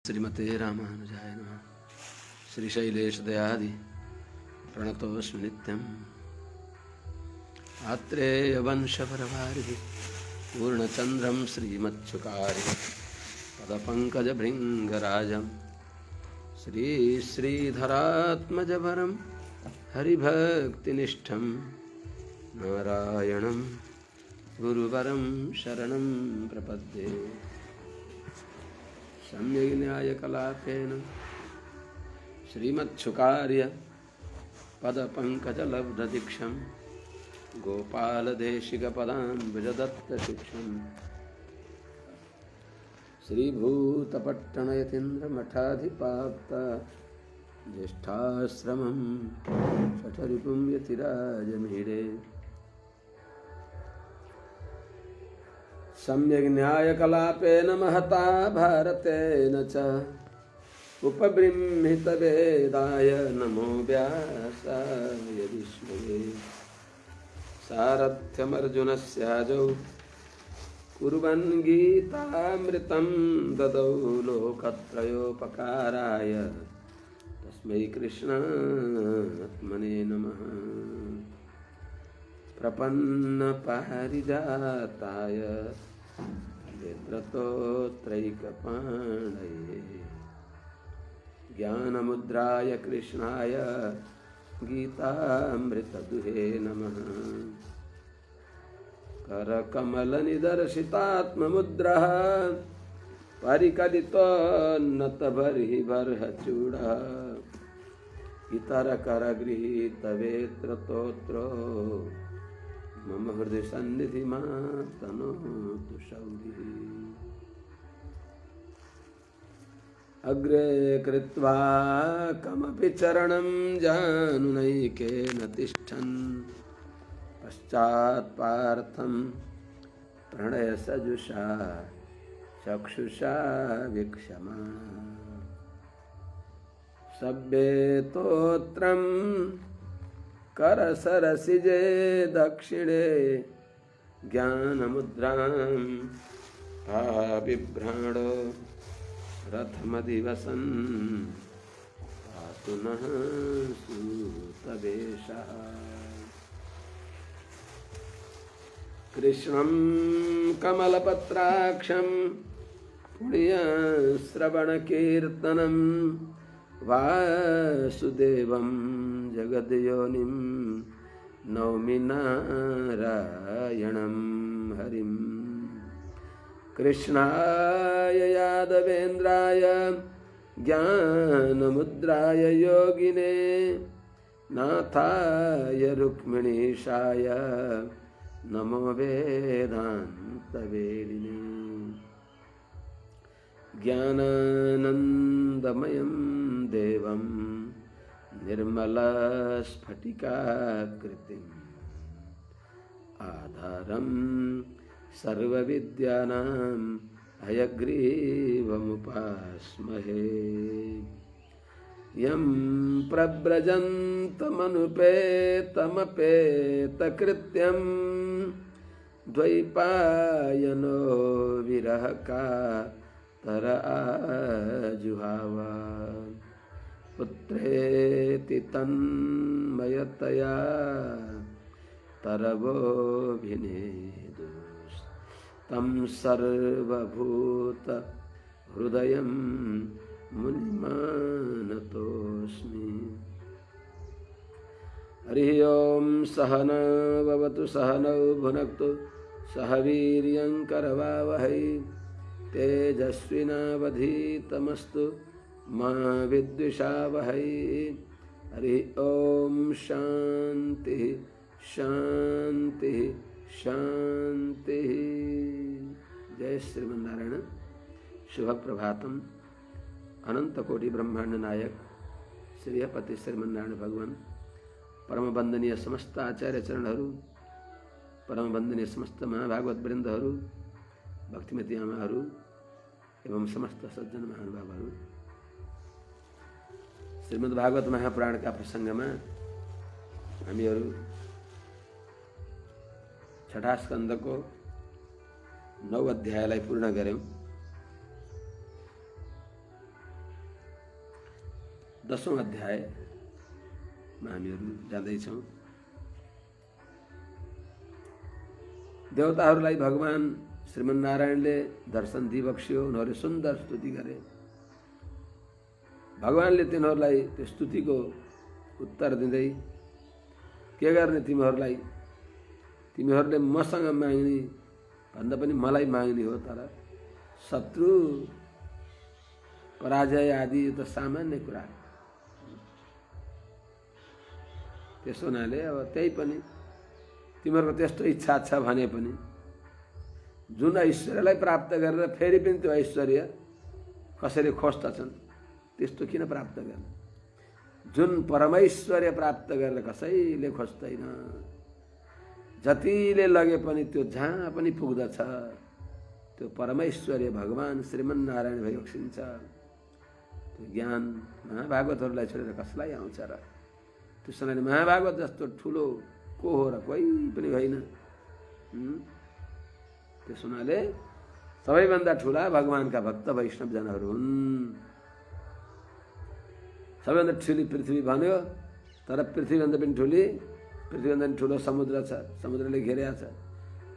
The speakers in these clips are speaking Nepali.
श्रीमते रामानुजाय नमः। श्रीशैलेशदयादि प्रणतोऽस्मि नित्यम्। आत्रेयवंशपरवारिधिः पूर्णचन्द्रं श्रीमच्छुकारिः पदपङ्कजभृङ्गराजं श्रीधरात्मजवरं हरिभक्तिनिष्ठं नारायणं गुरुवरं शरणं प्रपद्ये। सम्यग् न्यायकलापेन श्रीमच्छुकार्य पदपङ्कजलब्धदीक्षं गोपालदेशिकपदाम्बुजदत्तशिक्षं श्रीभूतपट्टणयतीन्द्रमठाधिपाप्त ज्येष्ठाश्रमं शठरिपुं यतिराजमीडे। सम्यग् न्यायकलापेन महता भारतेन च उपबृंहितवेदाय नमो व्यासाय विष्णवे। सारथ्यमर्जुनस्याजौ कुर्वन् गीतामृतं ददौ लोकत्रयोपकाराय तस्मै कृष्णात्मने नमः। प्रपन्नपारिजाताय नेत्रतोत्रैकपाणये ज्ञानमुद्राय कृष्णाय गीतामृतदुहे नमः। करकमलनिदर्शितात्ममुद्रः परिकलितोन्नतबर्हिबर्हचूडः इतरकरगृहीतवेत्रतोत्रो मम हृदय सन्निधि तनोतु शौरिः। अग्रे कृत्वा कमपि चरणं जानुनैकेन तिष्ठन् पश्चात् पार्थं प्रणयसजुषा चक्षुषा वीक्षमाणः। सभ्येतोत्रं करसरसिजे दक्षिणे ज्ञानमुद्रां बिभ्राणो रथमदिवसन् पातु नः सूतवेषः। कृष्णं कमलपत्राक्षं पुण्यश्रवणकीर्तनं वासुदेवं जगद्योनिं नौमि नारायणं हरिं। कृष्णाय यादवेन्द्राय ज्ञानमुद्राय योगिने नाथाय रुक्मिणीशाय नमो वेदान्तवेदिने। ज्ञानानन्दमयं देवं निर्मलस्फटिकाकृतिम् आधारं सर्वविद्यानां हयग्रीवमुपास्महे। यं प्रव्रजन्तमनुपेतमपेतकृत्यं द्वैपायनो विरहकातर आजुहाव। पुत्रेति तन्मयतया तरवोऽभिनेदुस् तं सर्वभूतहृदयं मुनिमानतोऽस्मि। हरिः ओं सहना भवतु सहनौ भुनक्तु सह वीर्यं करवावहै तेजस्विनावधीतमस्तु मा विद्विषावहै। हरिः ओं शान्तिः शान्तिः शान्तिः। जय श्रीमन्नारायण। शुभ प्रभातम। अनंत कोटि ब्रह्मांड नायक श्रीपति श्रीमन्नारायण भगवान, परम वंदनीय समस्त आचार्य चरणहरू, परम वंदनीय समस्त महाभागवत वृन्दहरू, भक्तिमती आमाहरू एवं समस्त सज्जन महानुभावहरू। श्रीमद् भागवत महापुराण का प्रसंग में हामीहरू छठा स्कंद को 9 अध्यायलाई पूर्ण गऱ्यौं। 10औं अध्यायमा हामीहरू जाँदैछौँ। देवताहरूलाई भगवान श्रीमन्नारायणले दर्शन दिइबक्स्यो, उनीहरूले सुन्दर स्तुति गरे। भगवानले तिनीहरूलाई त्यो स्तुतिको उत्तर दिँदै के गर्ने, तिमीहरूले मसँग माग्ने भन्दा पनि मलाई माग्ने हो, तर शत्रु पराजय आदि यो त सामान्य कुरा हो। त्यसो हुनाले अब त्यही पनि तिमीहरूको त्यस्तो इच्छा छ भने पनि जुन ऐश्वर्यलाई प्राप्त गरेर फेरि पनि त्यो ऐश्वर्य कसैले खोज्दछन्, त्यस्तो किन प्राप्त गर्ने? जुन परमैश्वर्य प्राप्त गरेर कसैले खोज्दैन, जतिले लगे पनि त्यो जहाँ पनि पुग्दछ, त्यो परमैश्वर्य भगवान श्रीमन्नारायण भइबक्सिन्छ। त्यो ज्ञान महाभागवतहरूलाई छोडेर कसलाई आउँछ र? त्यसैले महाभागवत जस्तो ठुलो को हो र? कोही पनि होइन। त्यस हुनाले सबैभन्दा ठुला भगवानका भक्त वैष्णवजनहरू हुन्। सबैभन्दा ठुली पृथ्वी भन्यो, तर पृथ्वीभन्दा पनि ठुलो समुद्र छ, समुद्रले घेरेको छ।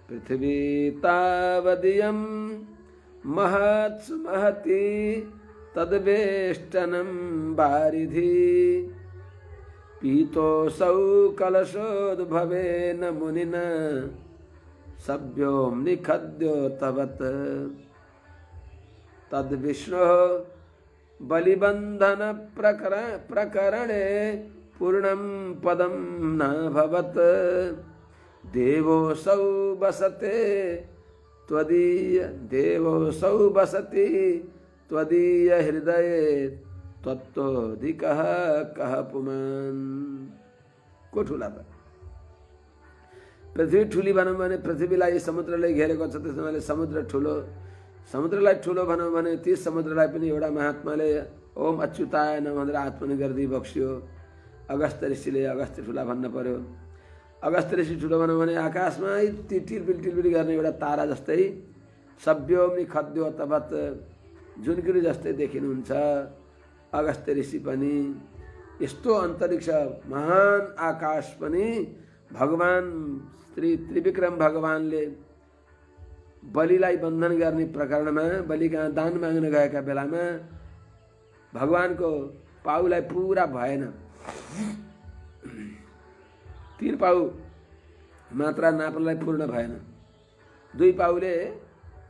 पृथ्वी तावदीयं महत्सु महति तद्वेष्टनं वारिधि पीतोऽसौ कलशोद्भवेन मुनिना सभ्योऽम्नि खद्योतवत् तद्विष्णोः बलिबन्धन प्रकरणे पूर्णं पदं नाभवत् देवोऽसौ बसति त्वदीय हृदये तत्त्वधिकः कः पुमान्। को ठुला त? पृथ्वी ठुली भनौँ भने पृथ्वीलाई समुद्रले घेरेको छ, त्यसैले समुद्र ठुलो। समुद्रलाई ठुलो भनौँ भने ती समुद्रलाई पनि एउटा महात्माले ओम अच्युताय नमः भनेर आत्मनि गरिदिई बक्स्यो। अगस्त्य ऋषिले अगस्त्य ठुला भन्न पर्यो। अगस्त्य ऋषि ठुलो भनौँ भने आकाशमा यति टिलबिल गर्ने एउटा तारा जस्तै, सभ्योम्नि खद्योतवत् जुनकिरी जस्तै देखिनुहुन्छ। अगस्त्य ऋषि पनि यस्तो अन्तरिक्ष महान आकाश पनि भगवान श्री त्रिविक्रम भगवानले बलिलाई बन्धन गर्ने प्रकरणमा, बलिका दान माग्न गएका बेलामा भगवानको पाउलाई पुरा भएन, 3 पाउ मात्रा नाप्नलाई पूर्ण भएन, 2 पाउले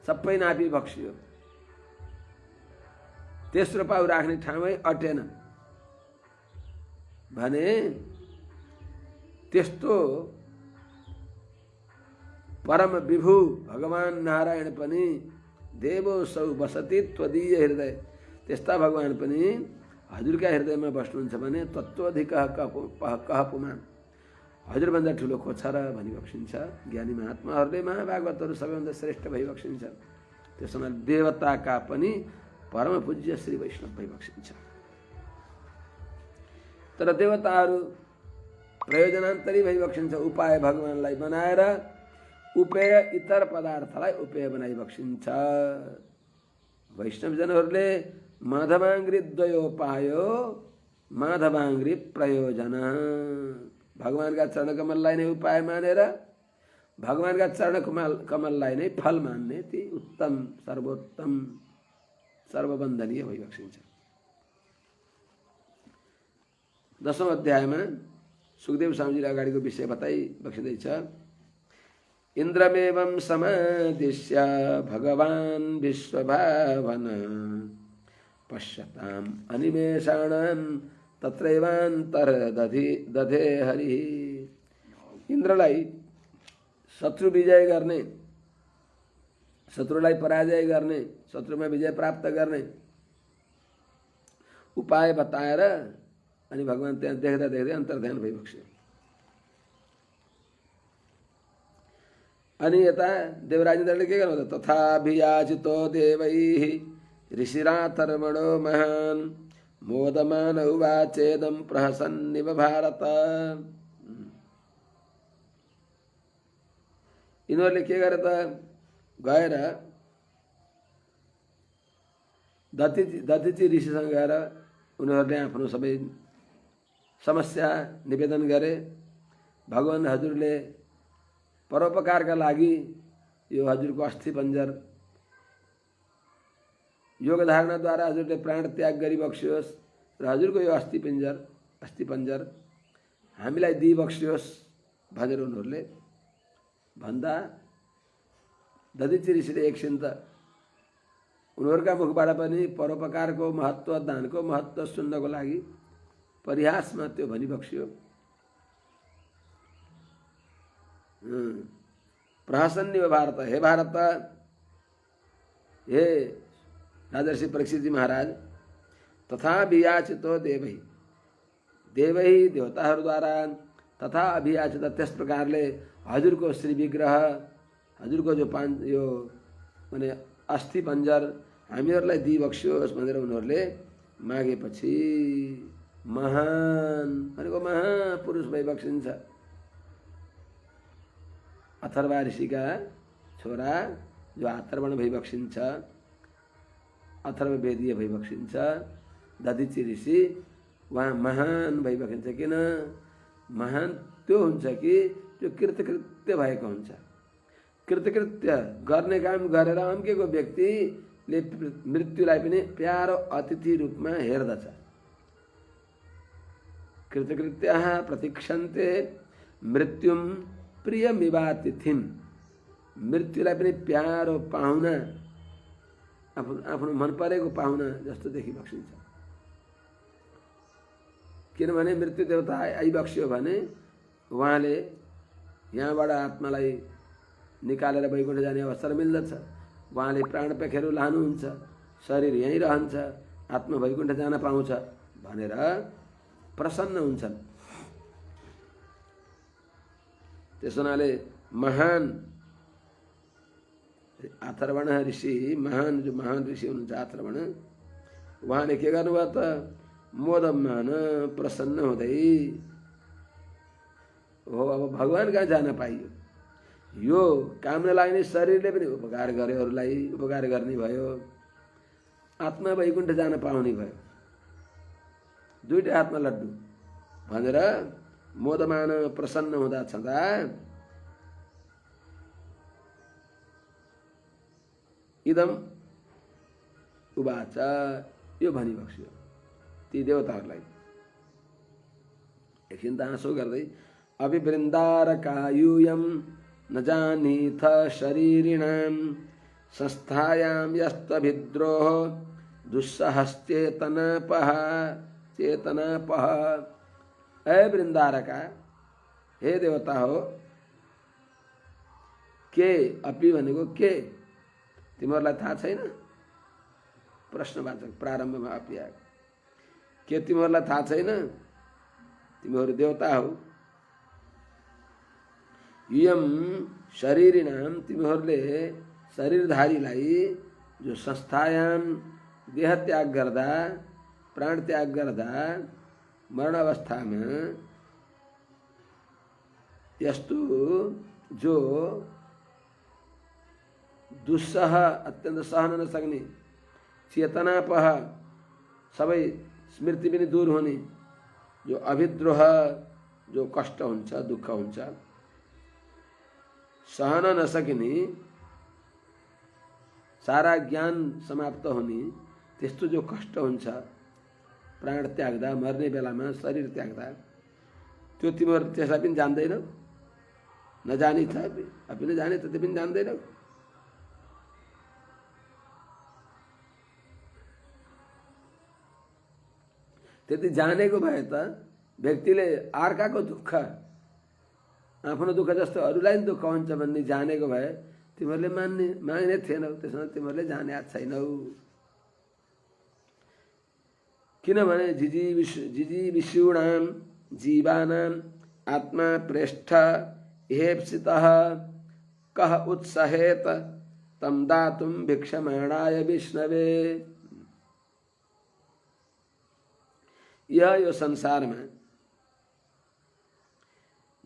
सबै नापी बक्सियो। तेस्रो पाउ राख्ने ठाउँमै अटेन भने त्यस्तो परम विभु भगवान नारायण पनि देवोऽसौ बसति त्वदीय हृदय, त्यस्ता भगवान पनि हजुरका हृदयमा बस्नुहुन्छ भने तत्त्वधिकः कः पुमान्, हजुरभन्दा ठुलो को छ र भनी बक्सिन्छ। ज्ञानी महात्माहरूले महाभागवतहरू सबैभन्दा श्रेष्ठ भइबक्सिन्छ। त्यसमा देवताका पनि परम पूज्य श्री वैष्णव भइबक्सिन्छ। तर देवताहरू प्रयोजनान्तरी भइबक्सिन्छ। उपाय भगवानलाई बनाएर उपेय इतर पदार्थलाई उपेय बनाइबक्सिन्छ। वैष्णवजनहरूले माधवाङ्घ्रि द्वयोपायो माधवाङ्घ्रि प्रयोजन, भगवानका चरणकमललाई नै उपाय मानेर भगवानका चरणकमललाई नै फल मान्ने ती उत्तम सर्वोत्तम सर्ववन्दनीय भइबक्सिन्छ। 10औं अध्यायमा सुखदेव स्वामीजीले अगाडिको विषय बताइबक्सिँदैछ। इन्द्रमेवं समादिश्य भगवान् विश्वभावन पश्यताम् अनिमेषाणां तत्रैवान्तर्दधे हरिः। इन्द्रलाई शत्रु विजय गर्ने, शत्रुलाई पराजय गर्ने, शत्रुमा विजय प्राप्त गर्ने उपाय बताएर अनि भगवान त्यहाँ देख्दा देख्दै अन्तर्ध्यान भइबक्स्यो। अनि यता देवराज इन्द्रले के गर्नु? तथाभियाचितो देवैः ऋषिराथर्मणो महान् मोदमान उवाचेदं प्रहसन्निव भारत। यिनीहरूले के गरे त? गएर दधिची ऋषिसँग गएर उनीहरूले आफ्नो सबै समस्या निवेदन गरे। भगवान हजुरले परोपकारका लागि यो हजुरको अस्थि पञ्जर योग धारणाद्वारा हजुरले प्राण त्याग गरिबक्सियोस् र हजुरको यो अस्थि पञ्जर हामीलाई दिइबक्सियोस् भनेर उनीहरूले भन्दा दधिची ऋषिले एकछिन त उनीहरूका मुखबाट पनि परोपकारको महत्त्व, दानको महत्त्व सुन्नको लागि परिहासमा त्यो भनिबक्सियो। प्रहसन्य भारत, हे भारत, हे राजर्षि परीक्षित जी महाराज, तथा वियाचितो देवै, देवताहरूद्वारा तथा अभियाचित, त्यस प्रकारले हजुरको श्री विग्रह, हजुरको जो यो माने अस्थि पञ्जर हामीहरूलाई दिइबक्सियोस् भनेर उनीहरूले मागेपछि महान भनेको महापुरुष भइबक्सिन्छ। अथर्वा ऋषिका छोरा जो अथर्वण भइबक्सिन्छ, अथर्ववेदीय भइबक्सिन्छ दधिची ऋषि, उहाँ महान भइबक्सिन्छ। किन महान? त्यो हुन्छ कि त्यो कृतकृत्य भएको हुन्छ। कृतकृत्य गर्ने काम गरेर अम्केको व्यक्तिले मृत्युलाई पनि प्यारो अतिथि रूपमा हेर्दछ। कृतकृत्यः प्रतीक्षन्ते मृत्युम प्रियमिवातिथिम, मृत्युलाई पनि प्यारो पाहुना, आफ्नो मन परेको पाहुना जस्तो देखिबक्सिन्छ। किनभने मृत्यु देवता आइबक्सियो भने उहाँले यहाँबाट आत्मालाई निकालेर वैकुण्ठ जाने अवसर मिल्दछ। उहाँले प्राण पेखेर लानुहुन्छ, शरीर यहीँ रहन्छ, आत्मा वैकुण्ठ जान पाउँछ भनेर प्रसन्न हुन्छन्। त्यसो हुनाले महान अथर्वण ऋषि, महान जो महान ऋषि हुनुहुन्छ अथर्वण, उहाँले के गर्नुभयो त? मोदमान प्रसन्न हुँदै हो अब भगवान कहाँ जान पाइयो। यो कामना लाग्ने शरीरले पनि उपकार गर्यो, अरूलाई उपकार गर्ने भयो, आत्मा वैकुण्ठ जान पाउने भयो, दुईटै हातमा लड्डु भनेर मोदमान प्रसन्न हुँदा छँदा इदम उवाच, यो भनिबक्स्यो ती देवताहरूलाई। एकछिन त हाँसो गर्दै अभिवृन्दारकायूयम न जानीथ शरीरिणाम संस्थायां यस्त्वभिद्रोह दुस्सहश्चेतनापः चेतनापः। ए वृन्दारका, हे देवता हो, के अपि भनेको के तिमीहरूलाई थाहा छैन? प्रश्नवाचक प्रारम्भमा अपि आयो। के तिमीहरूलाई थाहा छैन? तिमीहरू देवता हो। यम शरीरिणाम, तिमीहरूले शरीरधारीलाई जो संस्थायाम देह त्याग गर्दा, प्राण त्याग गर्दा मरण अवस्थामा यस्तो जो दुस्सह, अत्यन्त सहन नसक्ने, चेतनापह, सबै स्मृति पनि दूर हुने, जो अभिद्रोह, जो कष्ट हुन्छ, दुःख हुन्छ, सहन नसकिने, सारा ज्ञान समाप्त हुने, त्यस्तो जो कष्ट हुन्छ प्राण त्याग्दा, मर्ने बेलामा शरीर त्याग्दा, त्यो तिमीहरू त्यसलाई पनि जान्दैनौ? नजानी छ अपि नजाने त त्यो पनि जान्दैनौ? त्यति जानेको भए त व्यक्तिले अर्काको दुःख आफ्नो दुःख जस्तो अरूलाई पनि दुःख हुन्छ भन्ने जानेको भए तिमीहरूले मान्ने थिएनौ। त्यसमा तिमीहरूले जाने छैनौ। किनभने जिजीविषूणाम जीवानाम आत्मा प्रेष्ठ इहेप्सितः कः उत्सहेत तम दातुम भिक्षमाणाय विष्णवे। यह यो संसारमा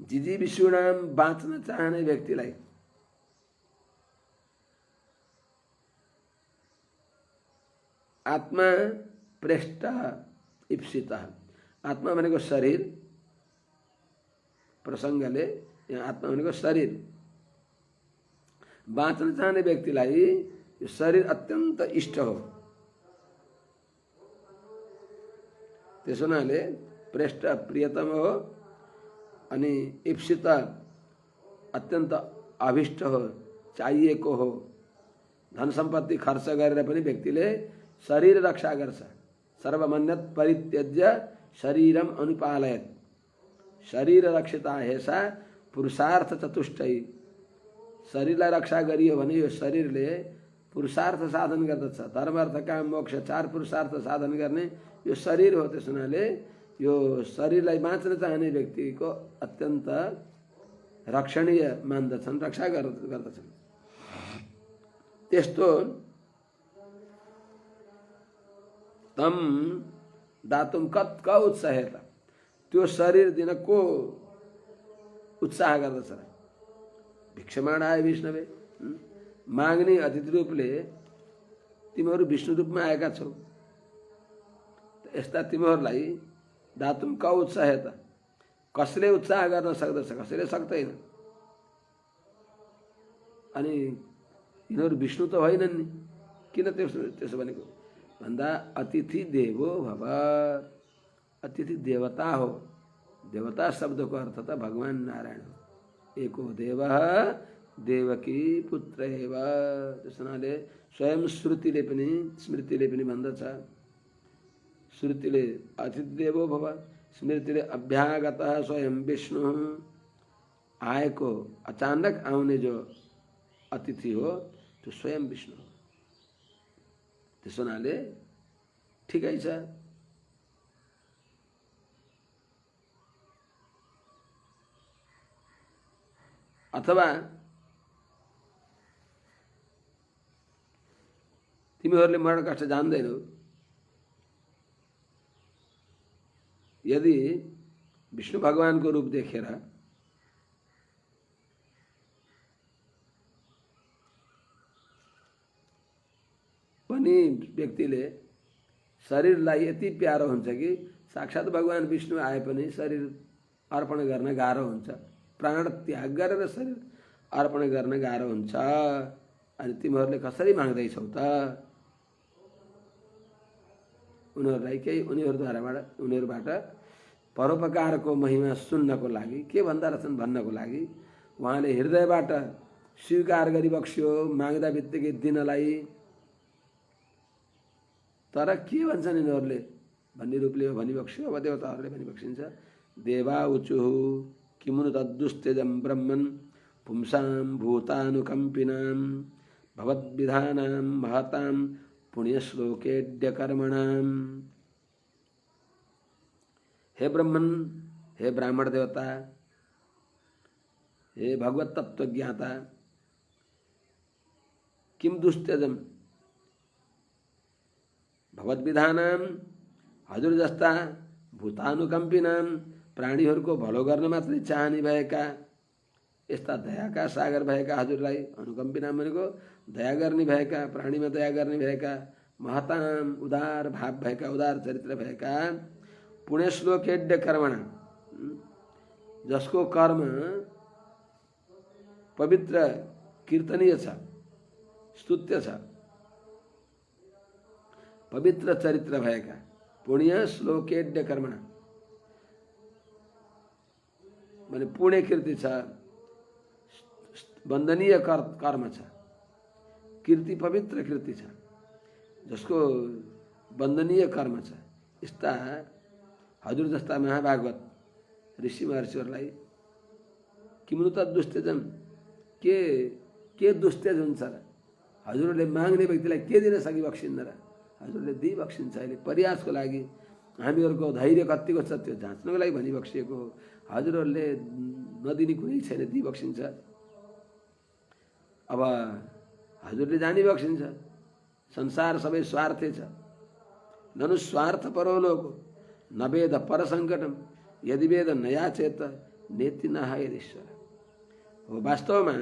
जिजीविषूणाम बाँच्न चाहने व्यक्तिलाई आत्मा प्रेष्ठ ईप्सितः। आत्मा भनेको शरीर, प्रसङ्गले यहाँ आत्मा भनेको शरीर। बाँच्न चाहने व्यक्तिलाई यो शरीर अत्यन्त इष्ट हो। त्यसो हुनाले प्रेष्ठ प्रियतम हो अनि ईप्सित अत्यन्त अभिष्ट हो, चाहिएको हो। धन सम्पत्ति खर्च गरेर पनि व्यक्तिले शरीर रक्षा गर्छ। सर्वमन्यत परित्यज्य शरीरम अनुपालयत। शरीर रक्षिता हेसा पुरुषार्थ चतुष्टयी। शरीरलाई रक्षा गरियो भने यो शरीरले पुरुषार्थ साधन गर्दछ। धर्म अर्थ काम मोक्ष 4 पुरुषार्थ साधन गर्ने यो शरीर हो। त्यस हुनाले यो शरीरलाई बाँच्न चाहने व्यक्तिको अत्यन्त रक्षणीय मान्दछन्, रक्षा गर्दछन्। त्यस्तो तम दातुम कत क उत्साहता, त्यो शरीर दिन को उत्साह गर्दछ। भिक्षमाणाय विष्णवे, माग्ने अतिथि रूपले तिमीहरू विष्णु रूपमा आएका छौ। यस्ता तिमीहरूलाई दातुम क उत्साहता, कसले उत्साह गर्न सक्दछ, कसैले सक्दैन। अनि यिनीहरू विष्णु त होइनन् नि, किन त्यसो भनेको भन्दा अतिथि देवो भव। अतिथि देवता हो। देवता शब्दको अर्थ त भगवान नारायण हो। एको देवः देवकी पुत्र एव। त्यस हुनाले स्वयं श्रुतिले पनि स्मृतिले पनि भन्दछ। श्रुतिले अतिथि देवो भव, स्मृतिले अभ्यागतः स्वयं विष्णु। आएको अचानक आउने जो अतिथि हो त्यो स्वयं विष्णु हो। त्यस हुनाले ठिकै छ। अथवा तिमीहरूले मरण कष्ट जान्दैनौ। यदि विष्णु भगवानको रूप देखेर पनि व्यक्तिले शरीरलाई यति प्यारो हुन्छ कि साक्षात् भगवान विष्णु आए पनि शरीर अर्पण गर्न गाह्रो हुन्छ। प्राण त्याग गरेर शरीर अर्पण गर्न गाह्रो हुन्छ। अनि तिमीहरूले कसरी माग्दैछौ त? उनीहरूबाट परोपकारको महिमा सुन्नको लागि, के भन्दो रहेछन् भन्नको लागि उहाँले हृदयबाट स्वीकार गरिबक्स्यो माग्दा बित्तिकै दिनलाई। तर के भन्छन् यिनीहरूले भन्ने रूपले भनिबक्स्यो। अब देवताहरूले भनिबक्सिन्छ। देवा उचुः किमुनु तद्दुस्तेजं ब्रह्मन् पुंसां भूतानुकम्पिनां भवद्विधानां महतां पुण्यश्लोकेड्य कर्मणां। हे ब्रह्मन, हे ब्राह्मण देवता, हे भगवत तत्व ज्ञाता, किम दुस्त्यजम भवद्विधानां, हजुर जस्ता भूतानुकम्पिनां प्राणीहरूको भलो गर्न मात्रै चाहने भएका यस्ता दयाका सागर भएका हजुरलाई, अनुकम्पिनां भनेको दया गर्ने भएका, प्राणीमा दया गर्ने भएका, महताम उदार भाव भएका, उदार चरित्र भएका, पुण्यश्लोकेड्य कर्मणा, जसको कर्म पवित्र कीर्तनीय छ, स्तुत्य छ, पवित्र चरित्र भएका, पुण्य श्लोकेड्य कर्मणा माने पुण्य कीर्ति छ, वन्दनीय कर्म छ, कीर्ति पवित्र कीर्ति छ, जसको वन्दनीय कर्म छ। यस्ता हजुर जस्ता महाभागवत ऋषि महर्षिहरूलाई किमुनु त दुस्तेजन, के दुस्तेज हुन्छ र? हजुरहरूले माग्ने व्यक्तिलाई के दिन सकिबक्सिन्न र? हजुरले दिइबक्सिन्छ। अहिले प्रयासको लागि हामीहरूको धैर्य कतिको छ त्यो जाँच्नको लागि भनिबक्सिएको हो। हजुरहरूले नदिने कुनै छैन, दिइबक्सिन्छ। अब हजुरले जानिबक्सिन्छ संसार सबै स्वार्थै छ। ननु स्वार्थ परो लोको न वेद पर सङ्कटम यदि वेद नया चेत नेति नहायश्वर। हो वास्तवमा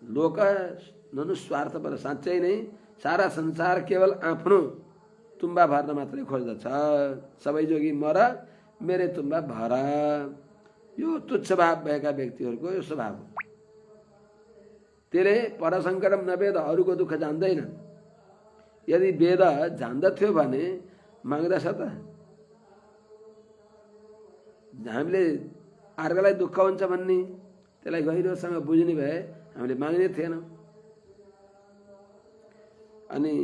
लोक ननु स्वार्थ पर, साँच्चै नै सारा संसार केवल आफ्नो तुम्बा भर्न मात्रै खोज्दछ। सबै जोगी मर मेरै तुम्बा भर। यो तुच्छ भाव भएका व्यक्तिहरूको यो स्वभाव हो। त्यसले परसङ्कटम नवेद, अरूको दुःख जान्दैन। यदि वेद जान्दथ्यो भने माग्दछ त? हामीले अर्कालाई दुःख हुन्छ भन्ने त्यसलाई गहिरोसँग बुझ्ने भए हामीले माग्ने थिएनौँ। अनि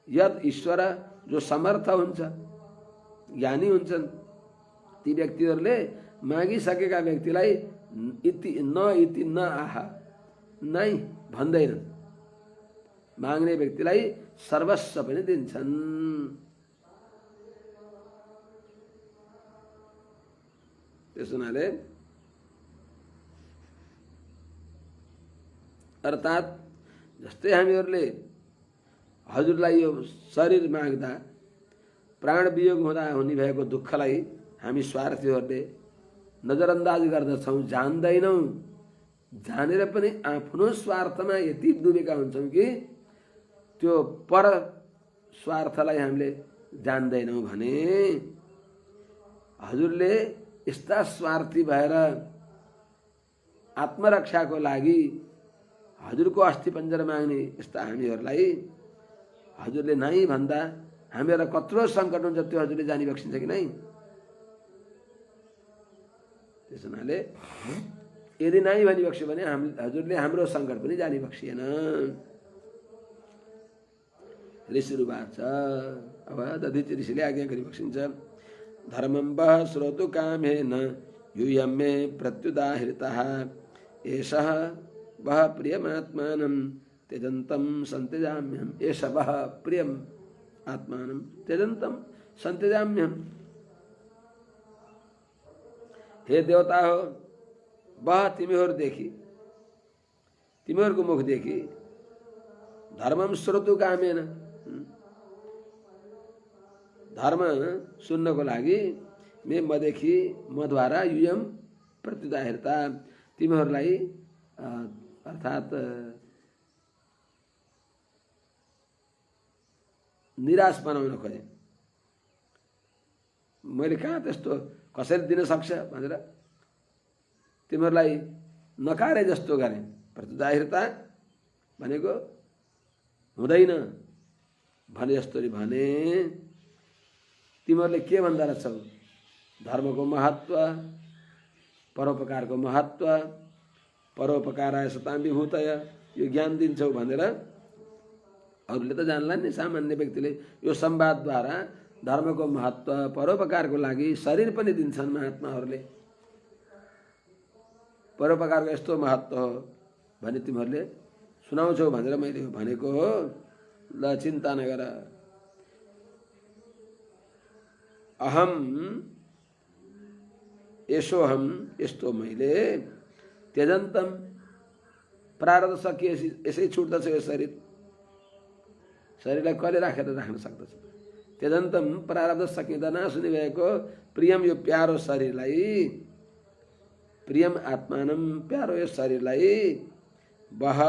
यद ईश्वर जो समर्थ हुन्छ, ज्ञानी हुन्छन्, ती व्यक्तिहरूले मागिसकेका व्यक्तिलाई इति न आह नै भन्दैनन्। माग्ने व्यक्तिलाई सर्वस्व पनि दिन्छन्। त्यसो हुनाले अर्थात् जस्तै हामीहरूले हजुरलाई यो शरीर माग्दा प्राण वियोग हुँदा हुने भएको दुःखलाई हामी स्वार्थीहरूले नजरअन्दाज गर्दछौँ, जान्दैनौँ। जानेर पनि आफ्नो स्वार्थमा यति डुबेका हुन्छौँ कि त्यो पर स्वार्थलाई हामीले जान्दैनौँ भने हजुरले यस्ता स्वार्थी भएर आत्मरक्षाको लागि हजुरको अस्थिपञ्जर माग्ने यस्ता हामीहरूलाई हजुरले नै भन्दा हामीहरूलाई कत्रो सङ्कट हुन्छ त्यो हजुरले जानी बक्सिन्छ कि नै? त्यस हुनाले यदि नै भनी बक्स्यो भने हजुरले हाम्रो सङ्कट पनि जानी बक्सिएन। ऋषिरुवाच, अब दधिच ऋषिले आज्ञा गरी बक्सिन्छ। धर्मं वः श्रोतु कामेन यूयं मे प्रत्युदाहृतः एषः वः प्रियमात्मानं त्यजन्तं संत्यजाम्यहम्। एष वः प्रियम आत्मानं त्यजन्तं संत्यजाम्यहम्। हे देवता हो, वह तिमीहरूदेखि, तिमीहरूको मुखदेखि धर्मम श्रोतु कामेन, धर्म सुन्नको लागि मदेखि मद्वारा युयम प्रत्युदाहृता, तिमीहरूलाई अर्थात् निराश बनाउन खोजे। मैले कहाँ त्यस्तो कसैले दिन सक्छ भनेर तिमीहरूलाई नकारे जस्तो गरेँ। प्रत्युदाहृता भनेको हुँदैन भने जस्तो भने तिमीहरूले के भन्दा रहेछौ? धर्मको महत्त्व, परोपकारको महत्त्व, परोपकाराय सतां विभूतय, यो ज्ञान दिन्छौ भनेर अरूले त जान्ला नि। सामान्य व्यक्तिले यो संवादद्वारा धर्मको महत्त्व, परोपकारको लागि शरीर पनि दिन्छन् महात्माहरूले। परोपकारको यस्तो महत्त्व हो भने तिमीहरूले सुनाउँछौ भनेर मैले भनेको हो। ल चिन्ता नगर। अहम यसोहम, यस्तो मैले त्यजन्तम, प्रारब्ध सकिएपछि यसै छुट्दछ यो शरीर। शरीरलाई कसले राखेर राख्न सक्दछ? त्यजन्तम, प्रारब्ध सकिँदा नासुने भएको प्रियम, यो प्यारो शरीरलाई, प्रियम आत्मानम, प्यारो यो शरीरलाई, वह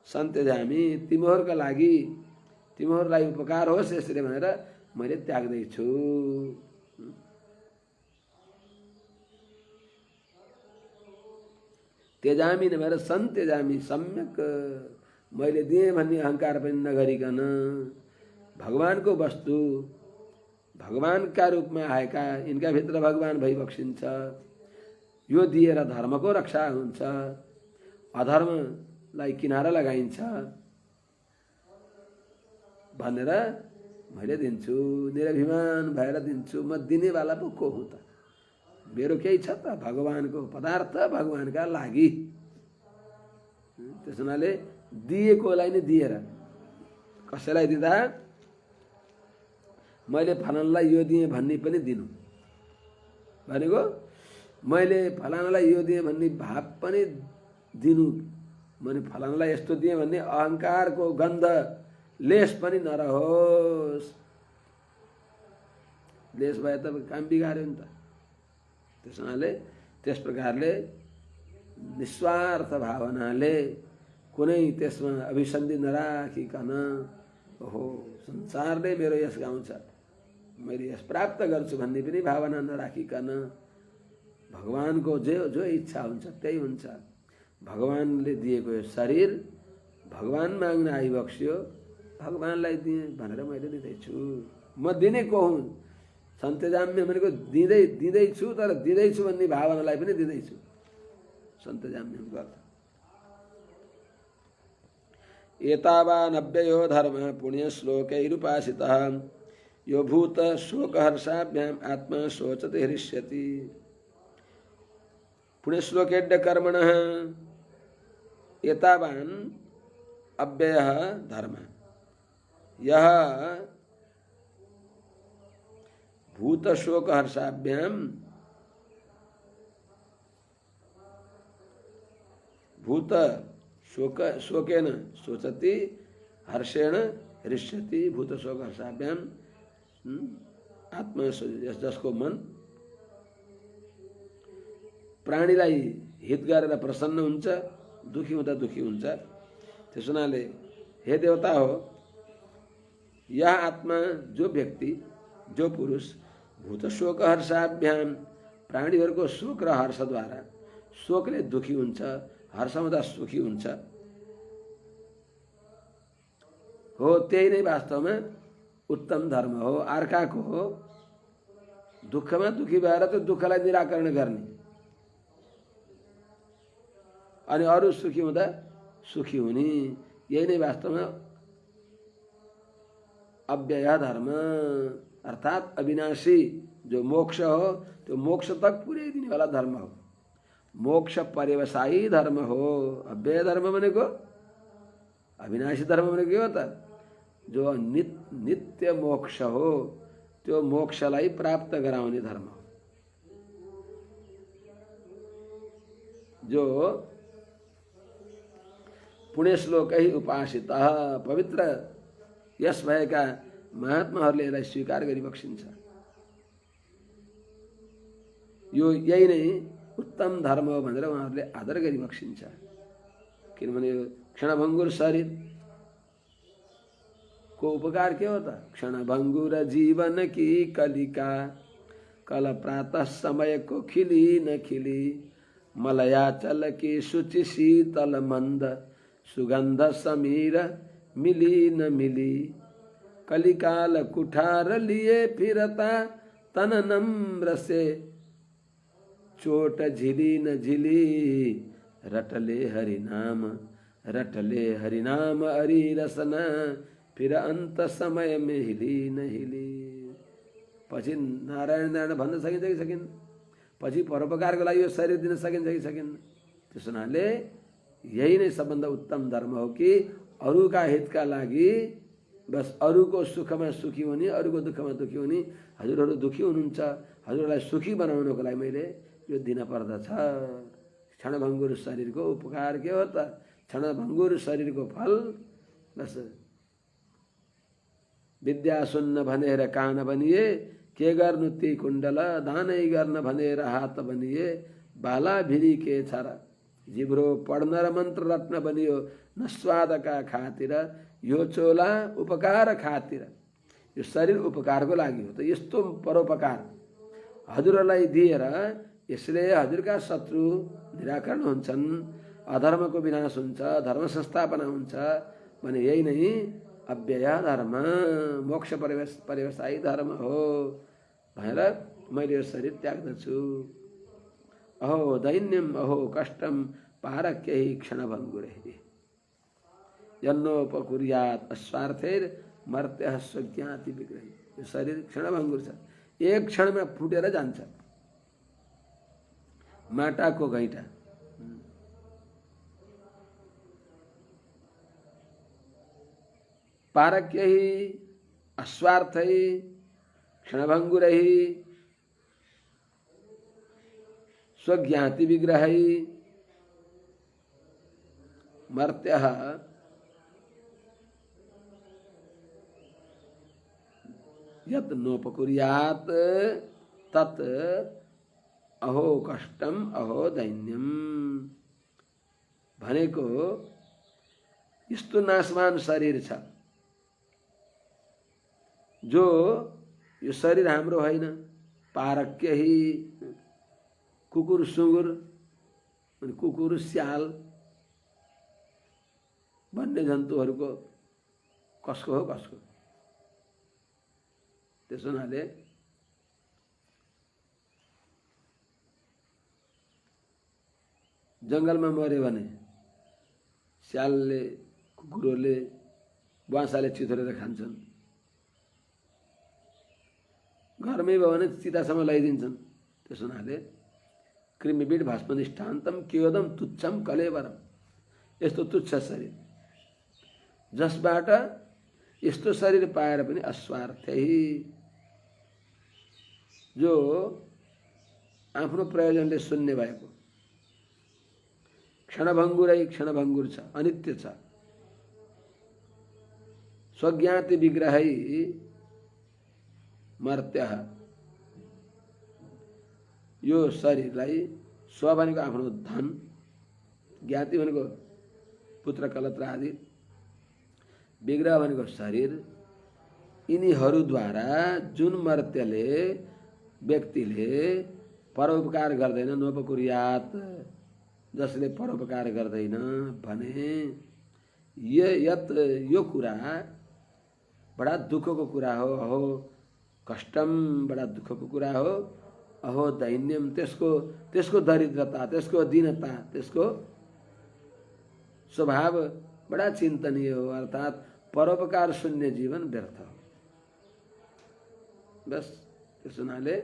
सन्त्यजामी, तिमीहरूका लागि, तिमीहरूलाई उपकार होस् यसरी भनेर मैले त्याग्दैछु। त्यजामी नभएर सन्त्यजामी, सम्यक मैले दिएँ भन्ने अहङ्कार पनि नगरिकन भगवानको वस्तु, भगवानका रूपमा आएका, यिनका भित्र भगवान भइबक्सिन्छ, यो दिएर धर्मको रक्षा हुन्छ, अधर्मलाई किनारा लगाइन्छ भनेर मैले दिन्छु। निरभिमान भएर दिन्छु। म दिनेवाला पो को हुँ त? मेरो केही छ त? भगवानको पदार्थ भगवानका लागि। त्यस हुनाले दिएकोलाई नै दिएर, कसैलाई दिँदा मैले फलानालाई यो दिएँ भन्ने पनि दिनु भनेको, मैले फलानालाई यो दिएँ भन्ने भाव पनि दिनु, मैले फलानालाई यस्तो दिएँ भन्ने अहङ्कारको गन्ध लेस पनि नरहोस्। लेस भए त काम बिगार्यो नि त। त्यस हुनाले त्यस प्रकारले निस्वार्थ भावनाले कुनै त्यसमा अभिसन्धि नराखिकन, ओहो संसारले मेरो यस गाउँछ, मैले यस प्राप्त गर्छु भन्ने पनि भावना नराखिकन भगवानको जो इच्छा हुन्छ त्यही हुन्छ। भगवानले दिएको यो शरीर भगवान माग्न आइबक्स्यो, भगवानलाई दिएँ भनेर मैले दिँदैछु। म दिने को हुँ? सन्त्यजाम्य भनेको दिँदैछु, तर दिँदैछु भन्ने भावनालाई पनि दिँदैछु। सन्त्यजाम्यको अर्थ एतावान् अव्ययो धर्म पुण्यश्लोकैरुपासितः यो भूत शोकहर्षाभ्याम् आत्मा शोचते हृष्यति। पुण्यश्लोकेड्य कर्मणः एतावान् अव्ययः धर्म, यह भूत शोकहर्षाभ्याम् भूत शोकेन शोचति हर्षेण हृष्यति। भूत शोक हर्षाभ्याम आत्मा जसको मन प्राणीलाई हित गरेर प्रसन्न हुन्छ, दुखी हुँदा दुखी हुन्छ। त्यस हुनाले हे देवता हो, यह आत्मा जो व्यक्ति जो पुरुष भूत शोक हर्षाभ्याम प्राणीहरूको शोक र हर्षद्वारा शोकले दुखी हुन्छ, हर्ष हुँदा सुखी हुन्छ हो, त्यही नै वास्तवमा उत्तम धर्म हो। अर्काको हो दुःखमा दुखी भएर त्यो दुःखलाई निराकरण गर्ने अनि अरू सुखी हुँदा सुखी हुने, यही नै वास्तवमा अव्यय धर्म अर्थात् अविनाशी जो मोक्ष हो, त्यो मोक्ष तक पुर्याइदिने वाला धर्म हो। मोक्ष पर्यवसायी धर्म हो। अव्यय धर्म भनेको अविनाशी धर्म भनेको के हो त? जो नित्य मोक्ष हो, त्यो मोक्षलाई प्राप्त गराउने धर्म हो। जो पुण्यश्लोकै उपासितः पवित्र यस भएका महात्माहरूले यसलाई स्वीकार गरिबक्सिन्छ। यो यही नै उत्तम धर्म हो भनेर उहाँहरूले आदर गरिबक्सिन्छ। किनभने यो क्षणभङ्गुर शरीर को उपकार के हो त? क्षणभङ्गुर जीवन की कलिका कल प्रातः समय को खिली न खिली मलयाचल की शुचि शीतल मंद सुगंध समीर मिली न मिली कलिकाल कुठार लिए फिरता तन नम्र से चोट झिली न झिली रटले हरिनाम अरि रसना फिर अंत समय में हिली न हिली। पछि नारायण नारायण भन्न सकिन्छ कि सकिन्न? पछि परोपकारको लागि यो शरीर दिन सकिन्छ कि सकिन्न? त्यस हुनाले यही नै सबभन्दा उत्तम धर्म हो कि अरूका हितका लागि बस अरूको सुखमा सुखी हुने, अरूको दुःखमा दुखी हुने। हजुरहरू दुखी हुनुहुन्छ, हजुरहरूलाई सुखी बनाउनको लागि मैले यो दिन पर्दछ। क्षणभङ्गुर शरीरको उपकार के हो त? क्षणभङ्गुर शरीरको फल बस विद्या सुन्न भनेर कान बनिए, के गर्नु ती कुण्डल दानै गर्न भनेर हात बनिए, बाला भिरी के छर जिब्रो पढ्न र मन्त्र रट्न बनियो न स्वादका खातिर यो चोला उपकार खातिर। यो शरीर उपकारको लागि हो। त यस्तो परोपकार हजुरहरूलाई दिएर यसले हजुरका शत्रु निराकरण हुन्छन्, अधर्मको विनाश हुन्छ, धर्म संस्थापना हुन्छ भने यही नै अव्यय धर्म मोक्ष पर्यवसायी धर्म हो भनेर मैले यो शरीर त्याग्दछु। अहो दैन्यम अहो कष्टम पारक्यहि क्षणभङ्गुरे यन्नोपकुर्यात् अस्वार्थैर मर्त्यः स्वज्ञाति विग्रही। यो शरीर क्षणभङ्गुर छ, एक क्षणमा फुटेर जान्छ। माटाको घैँटा पारक्यहि अस्वार्थै क्षणभङ्गुरै स्वज्ञाति विग्रहै मर्त्यः यत् नोपकुर्यात् तत् अहो कष्टम अहो दैन्यम भनेको यस्तो नाशवान शरीर छ, जो यो शरीर हाम्रो होइन, पारक्य ही कुकुर सुँगुर अनि कुकुर स्याल वन्य जन्तुहरूको कसको हो कसको। त्यसो हुनाले जङ्गलमा मर्यो भने स्यालले कुकुरहरूले बुवासाले चिथोरेर खान्छन्, घरमै भयो भने चितासम्म लगाइदिन्छन्। त्यसो हुनाले कृमिबिड भस्मनिष्ठान्तम कियोदम तुच्छम कलेवरम, यस्तो तुच्छ शरीर जसबाट यस्तो शरीर पाएर पनि अस्वार्थै, जो आफ्नो प्रयोजनले शून्य भएको, क्षणभङ्गुरै क्षणभङ्गुर छ, अनित्य छ, स्वज्ञाति विग्रहै मर्त्यः, यो शरीरलाई स्व भनेको आफ्नो धन, ज्ञाति भनेको पुत्र कलत्र आदि, विग्रह भनेको शरीर, यिनीहरूद्वारा जुन मर्त्यले व्यक्तिले परोपकार गर्दैन, नोपकुर्यात, जसले परोपकार गर्दैन भने यो कुरा बडा दुःखको कुरा हो। अहो कष्टम, बडा दुःखको कुरा हो। अहो दैन्यम, त्यसको दरिद्रता, त्यसको दीनता, त्यसको स्वभाव बडा चिन्तनीय हो। अर्थात परोपकार शून्य जीवन व्यर्थ हो। बस त्यस हुनाले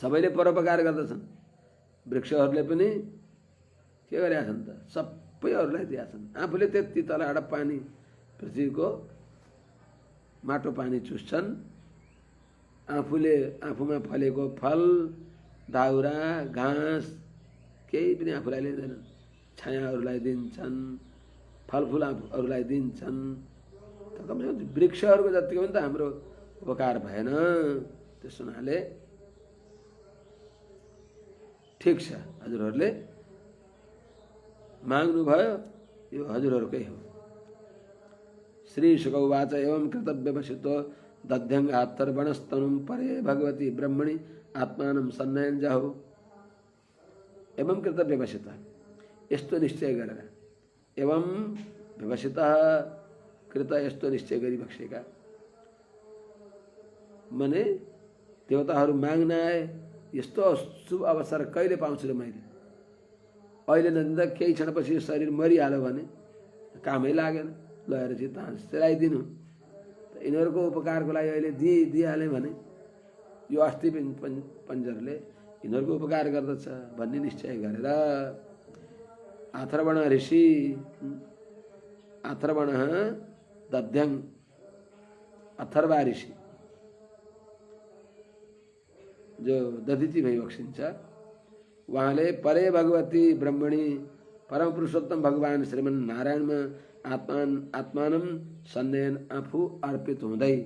सबैले परोपकार गर्दछन्। वृक्षहरूले पनि के गरेका छन् त, सबैहरूलाई दिएका छन्। आफूले त्यति तलबाट पानी, पृथ्वीको माटो पानी चुस्छन्, आफूले आफूमा फलेको फल, दाउरा, घाँस केही पनि आफूलाई लिँदैनन्। छाया अरूलाई दिन्छन्, फलफुल अरूलाई दिन्छन्। तर कमसेकम वृक्षहरूको जतिको पनि त हाम्रो उपकार भएन। त्यस हुनाले ठिक छ, हजुरहरूले माग्नुभयो, यो हजुरहरूकै हो। श्री शुक उवाच एवं कृतव्यवसितो दध्यङ्ग अथर्वणस्तनुं परे भगवती ब्रह्मणि आत्मानं सन्नयन जहो। एवं कृतव्यवसितः, यस्तो निश्चय गरेर, एवं व्यवसितः कृत, यस्तो निश्चय गरी बसेका मने देवताहरू माग्न आए, यस्तो शुभ अवसर कहिले पाउँछु र मैले, अहिले नदिँदा केही क्षणपछि यो शरीर मरिहाल्यो भने कामै लागेन, लगेर चाहिँ त सेलाइदिनु। यिनीहरूको उपकारको लागि अहिले दिइहालेँ भने यो अस्थि पञ्जरले यिनीहरूको उपकार गर्दछ भन्ने निश्चय गरेर अथर्वण ऋषि, अथर्वण दध्यङ, अथर्वा ऋषि जो दधिची भई बक्सिन्छ, उहाँले परे भगवती ब्रह्मणी, परम पुरुषोत्तम भगवान श्रीमन् नारायणमा आत्मानम सन्नयन, आफू अर्पित हुँदै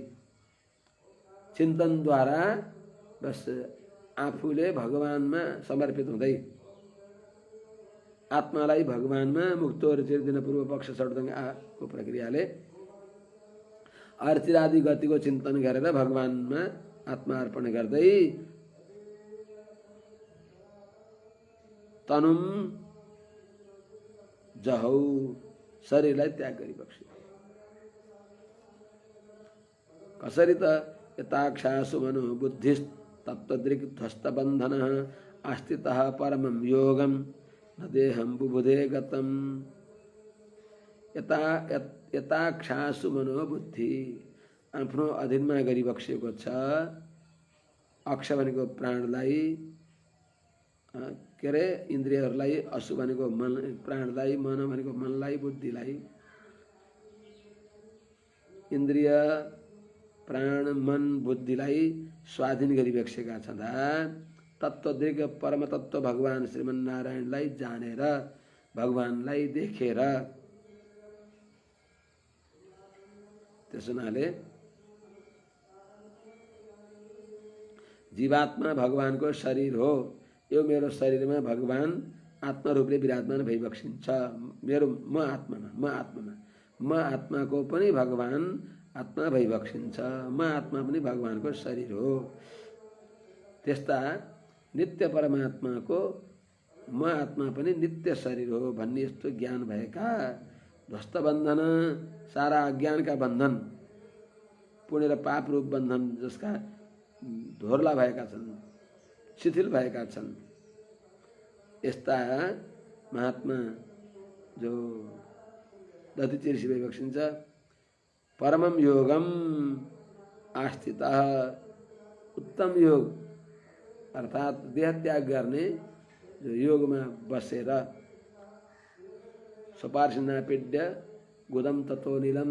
चिन्तनद्वारा बस आफूले भगवानमा समर्पित हुँदै आत्मालाई भगवानमा मुक्त चिर्दिन पूर्व पक्ष षड्दङ्गको प्रक्रियाले अर्चिरादि गतिको चिन्तन गरेर भगवानमा आत्मा अर्पण गर्दै तनुम जहौ, शरीरलाई त्याग गरी बक्स्यो। कसरी त यताक्षासु मनो बुद्धिस्तत्त्वदृक् ध्वस्तबन्धनः आस्थितः परमं योगं न देहं बुबुधे गतम्। यताक्षासु मनो बुद्धि, आफ्नो अधीनमा गरी बक्सेको छ। अक्ष भनेको प्राणलाई, के अरे इन्द्रियहरूलाई, असु भनेको मन प्राणलाई, मन भनेको मनलाई, बुद्धिलाई, इन्द्रिय प्राण मन बुद्धिलाई स्वाधीन गरी बक्सेका छँदा तत्त्वदृक् परम तत्त्व भगवान श्रीमन्नारायणलाई जानेर, भगवानलाई देखेर, त्यस हुनाले जीवात्मा भगवानको शरीर हो। यो मेरो शरीरमा भगवान आत्मा रूपले विराजमान भइबक्सिन्छ। मेरो म आत्मामा म आत्माको पनि भगवान आत्मा भइबक्सिन्छ। म आत्मा पनि भगवानको शरीर हो। त्यस्ता नित्य परमात्माको म आत्मा पनि नित्य शरीर हो भन्ने यस्तो ज्ञान भएका ध्वस्त बन्धन, सारा अज्ञानका बन्धन, पुण्य र पाप रूप बन्धन जसका धोर्ला भएका छन्, शिथिल भएका छन्, यस्ता महात्मा जो दधिची ऋषि भइबक्सिन्छ। परमम योगम आस्थितः, उत्तम योग अर्थात् देह त्याग गर्ने जो योगमा बसेर स्वपार्शिनापीड्य गुदम ततो नीलम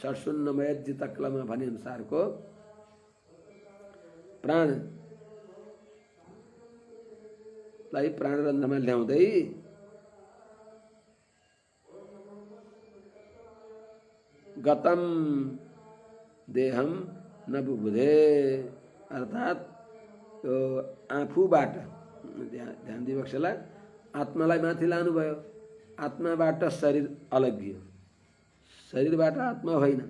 षट्शून्यमयज्जि तक्लमा भने अनुसारको प्राणलाई प्राणरन्ध्रमा ल्याउँदै गतम देहम न बुबुधे, अर्थात् यो आफूबाट ध्यान दिवक्षला आत्मालाई माथि लानुभयो। आत्माबाट शरीर अलग्गियो, शरीरबाट आत्मा होइन।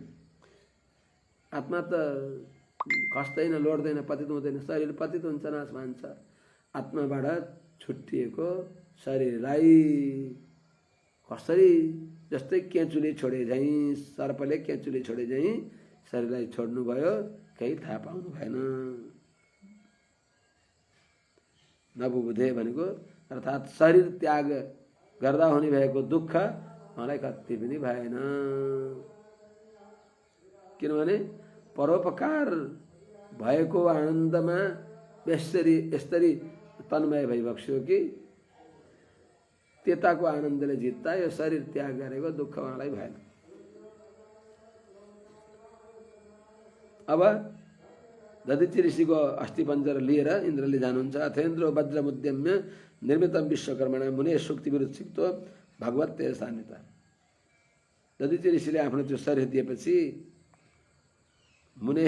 आत्मा त खस्दैन, लोड्दैन, पतित हुँदैन, शरीर पतित हुन्छ, नाश मान्छ। आत्माबाट छुट्टिएको शरीरलाई कसरी, जस्तै केँचुले छोडे झैँ, सर्पले केँचुले छोडे झैँ शरीरलाई छोड्नुभयो, केही थाहा पाउनु भएन। नबुबुधे भनेको अर्थात् शरीर त्याग गर्दा हुने भएको दुःख मलाई कति पनि भएन। किनभने परोपकार भएको आनन्दमा यसरी तन्मय भइबक्स्यो कि त्यताको आनन्दले जित्दा यो शरीर त्याग गरेको दुःख उहाँलाई भएन। अब दधिची ऋषिको अस्थिपञ्जर लिएर इन्द्रले जानुहुन्छ। अथेन्द्रो वज्रमुद्यम्य निर्मितम विश्वकर्मणा मुने शुक्तिभिरुत्सिक्तो भगवत तेजसान्विता। दधिची ऋषिले आफ्नो त्यो शरीर दिएपछि मुने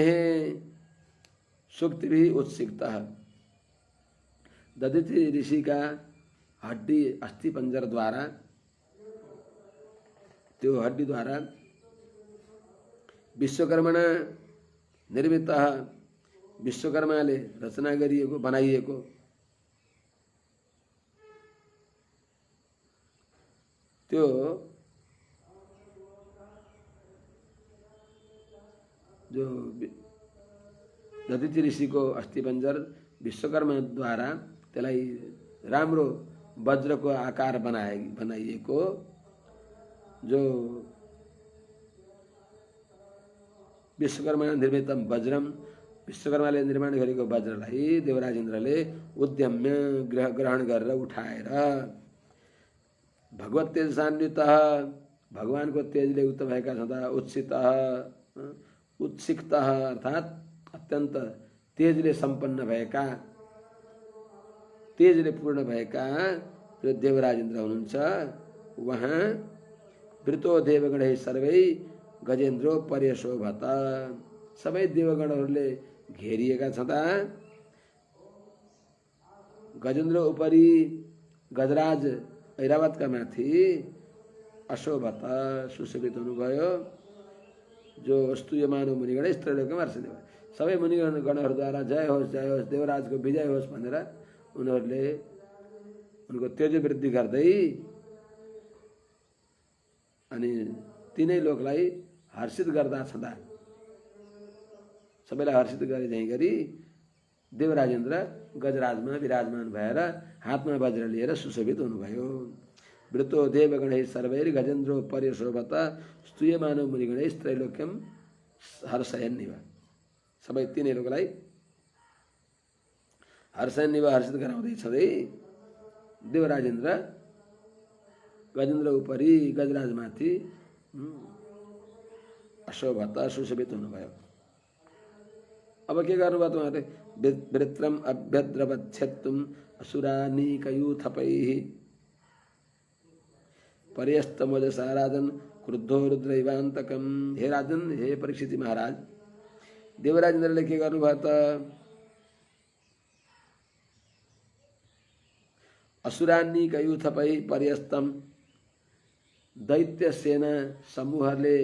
शुक्तिभिः उत्सिक्तः, दधिची ऋषिका हड्डी अस्थिपञ्जरद्वारा, त्यो हड्डीद्वारा विश्वकर्मणा निर्मितः, विश्वकर्माले रचना गरिएको बनाइएको त्यो जो दधिची ऋषिको अस्थिपञ्जर विश्वकर्माद्वारा त्यसलाई राम्रो वज्रको आकार बनाइएको जो विश्वकर्मा निर्मितम वज्रम, विश्वकर्माले निर्माण गरेको वज्रलाई देवराज इन्द्रले उद्यम्य ग्रहण गरेर उठाएर भगवत तेजसान्वितः, भगवानको तेजले युक्त भएका छँदा उत्सिक्तः अर्थात् अत्यन्त तेजले सम्पन्न भएका, तेजले पूर्ण भएका जो देवराज इन्द्र हुनुहुन्छ, उहाँ वृतो देवगणै सर्वै गजेन्द्रो पर्यशोभत, सबै देवगणहरूले घेरिएका छँदा गजेन्द्र उपरि गजराज ऐरावतका माथि अशोभत सुशोभित हुनुभयो। जो स्तूयमान मुनिगण त्रैलोक्यम हर्षित, सबै मुनिगणहरूद्वारा जय होस् देवराजको विजय होस् भनेर उनीहरूले उनको तेज वृद्धि गर्दै अनि तीनै लोकलाई हर्षित गर्दा छँदा, सबैलाई हर्षित गरे झैँ गरी देवराज इन्द्र गजराजमा विराजमान भएर हातमा वज्र लिएर सुशोभित हुनुभयो। वृतो देवगणै सर्वैर गजेन्द्रो पर्यशोभत स्तूयमानो मुनिगणै त्रैलोक्यम हर्षयन्निव, सबै तीनै लोकलाई हर्षयन्निव हर्षित गराउँदै छँदै देवराज इन्द्र गजेन्द्र उपरि गजराजमाथि अशोभत सुशोभित हुनुभयो। अब के गर्नुभयो त उहाँले? वृत्रम अभ्यद्रवच्छेत्तुम असुरानीकयूथपैः पर्यस्तमोजसा राजन क्रुद्धो रुद्रैवान्तकम। हे राजन, हे परीक्षित महाराज, देवराज इन्द्रले के गर्नुभयो त? असुरानीकयूथपैः पर्यस्तम, दैत्य सेना समूहले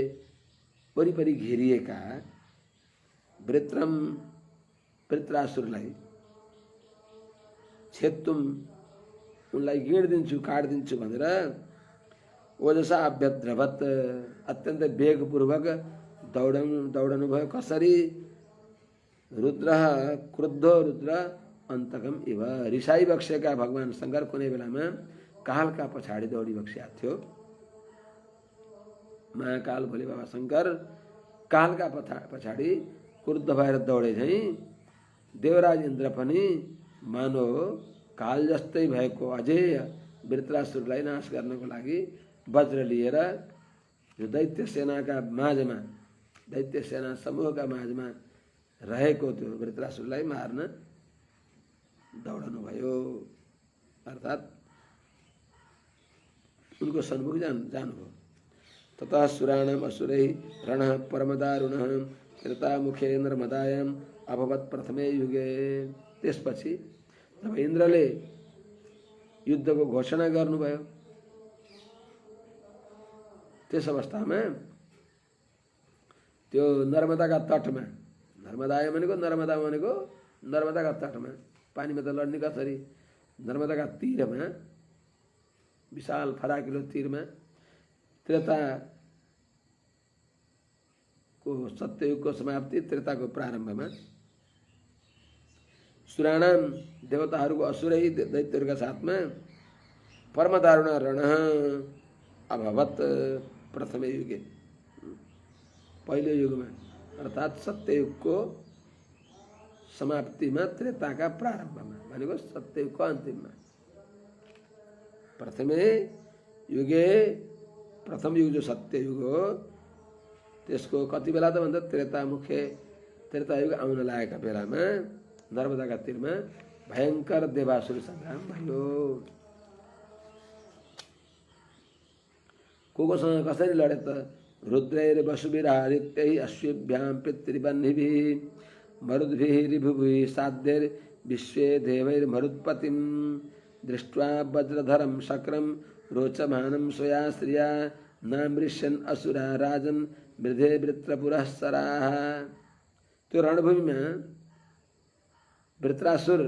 वरिपरि घेरिएका वृत्रासुरलाई छेत्तुम उनलाई गिँडिदिन्छु काटिदिन्छु भनेर ओजसा अभ्यद्रवत अत्यन्त वेगपूर्वक दौडनु भयो। कसरी? रुद्र क्रुद्धो रुद्र अन्तकम इव रिसाई बक्सेका भगवान शङ्कर कुनै बेलामा कालका पछाडि दौडी बक्सेका थियो। महाकाल भोले बाबा शङ्कर कालका पछाडि क्रुद्ध भएर दौडे झैँ देवराज इन्द्र पनि मानो काल जस्तै भएको अजेय वृत्रासुरलाई नाश गर्नको लागि वज्र लिएर यो दैत्य सेनाका माझमा, दैत्य सेना समूहका माझमा रहेको त्यो वृत्रासुरलाई मार्न दौडनु भयो। अर्थात् उनको सन्मुख जानुभयो। ततः सुराणाम असुरै रणः परमदारुणः त्रेतामुखे नर्मदायाम अभवत् प्रथमे युगे। त्यसपछि जब इन्द्रले युद्धको घोषणा गर्नुभयो त्यस अवस्थामा त्यो नर्मदाका तटमा, नर्मदाय भनेको नर्मदाका तटमा, पानीमा त लड्ने कसरी, नर्मदाका तीरमा, विशाल फराकिलो तीरमा त्रेताको सत्ययुगको समाप्ति, त्रेताको प्रारम्भमा सुराणाम देवताहरूको असुरै दैत्यहरूका साथमा परमदारुण रण अभवत प्रथम युगे, पहिलो युगमा अर्थात् सत्ययुगको समाप्तिमा, त्रेताका प्रारम्भमा भनेको सत्ययुगको अन्तिममा। प्रथमे युगे, प्रथम युग जो सत्ययुग हो त्यसको कति बेला त भन्दा त्रेतायुग आउन लागेका बेलामा नर्मदाका तीरमा भयङ्कर देवासुर सङ्ग्राम भयो। कोसँग कसरी लडे त? रुद्रैर वसुभिरादित्यै अश्वेभ्यां पितृबन्धिभिः मरुद्भिः ऋभुभिः साध्यैर् विश्वे देवैर्मरुत्पतिं दृष्ट्वा वज्रधरं शक्रं रोचमानं स्वया श्रिया नामृष्यन् असुरा राजन् वृद्धे वृत्रपुरःसराः। त्यो रणभूमिमा वृत्रासुर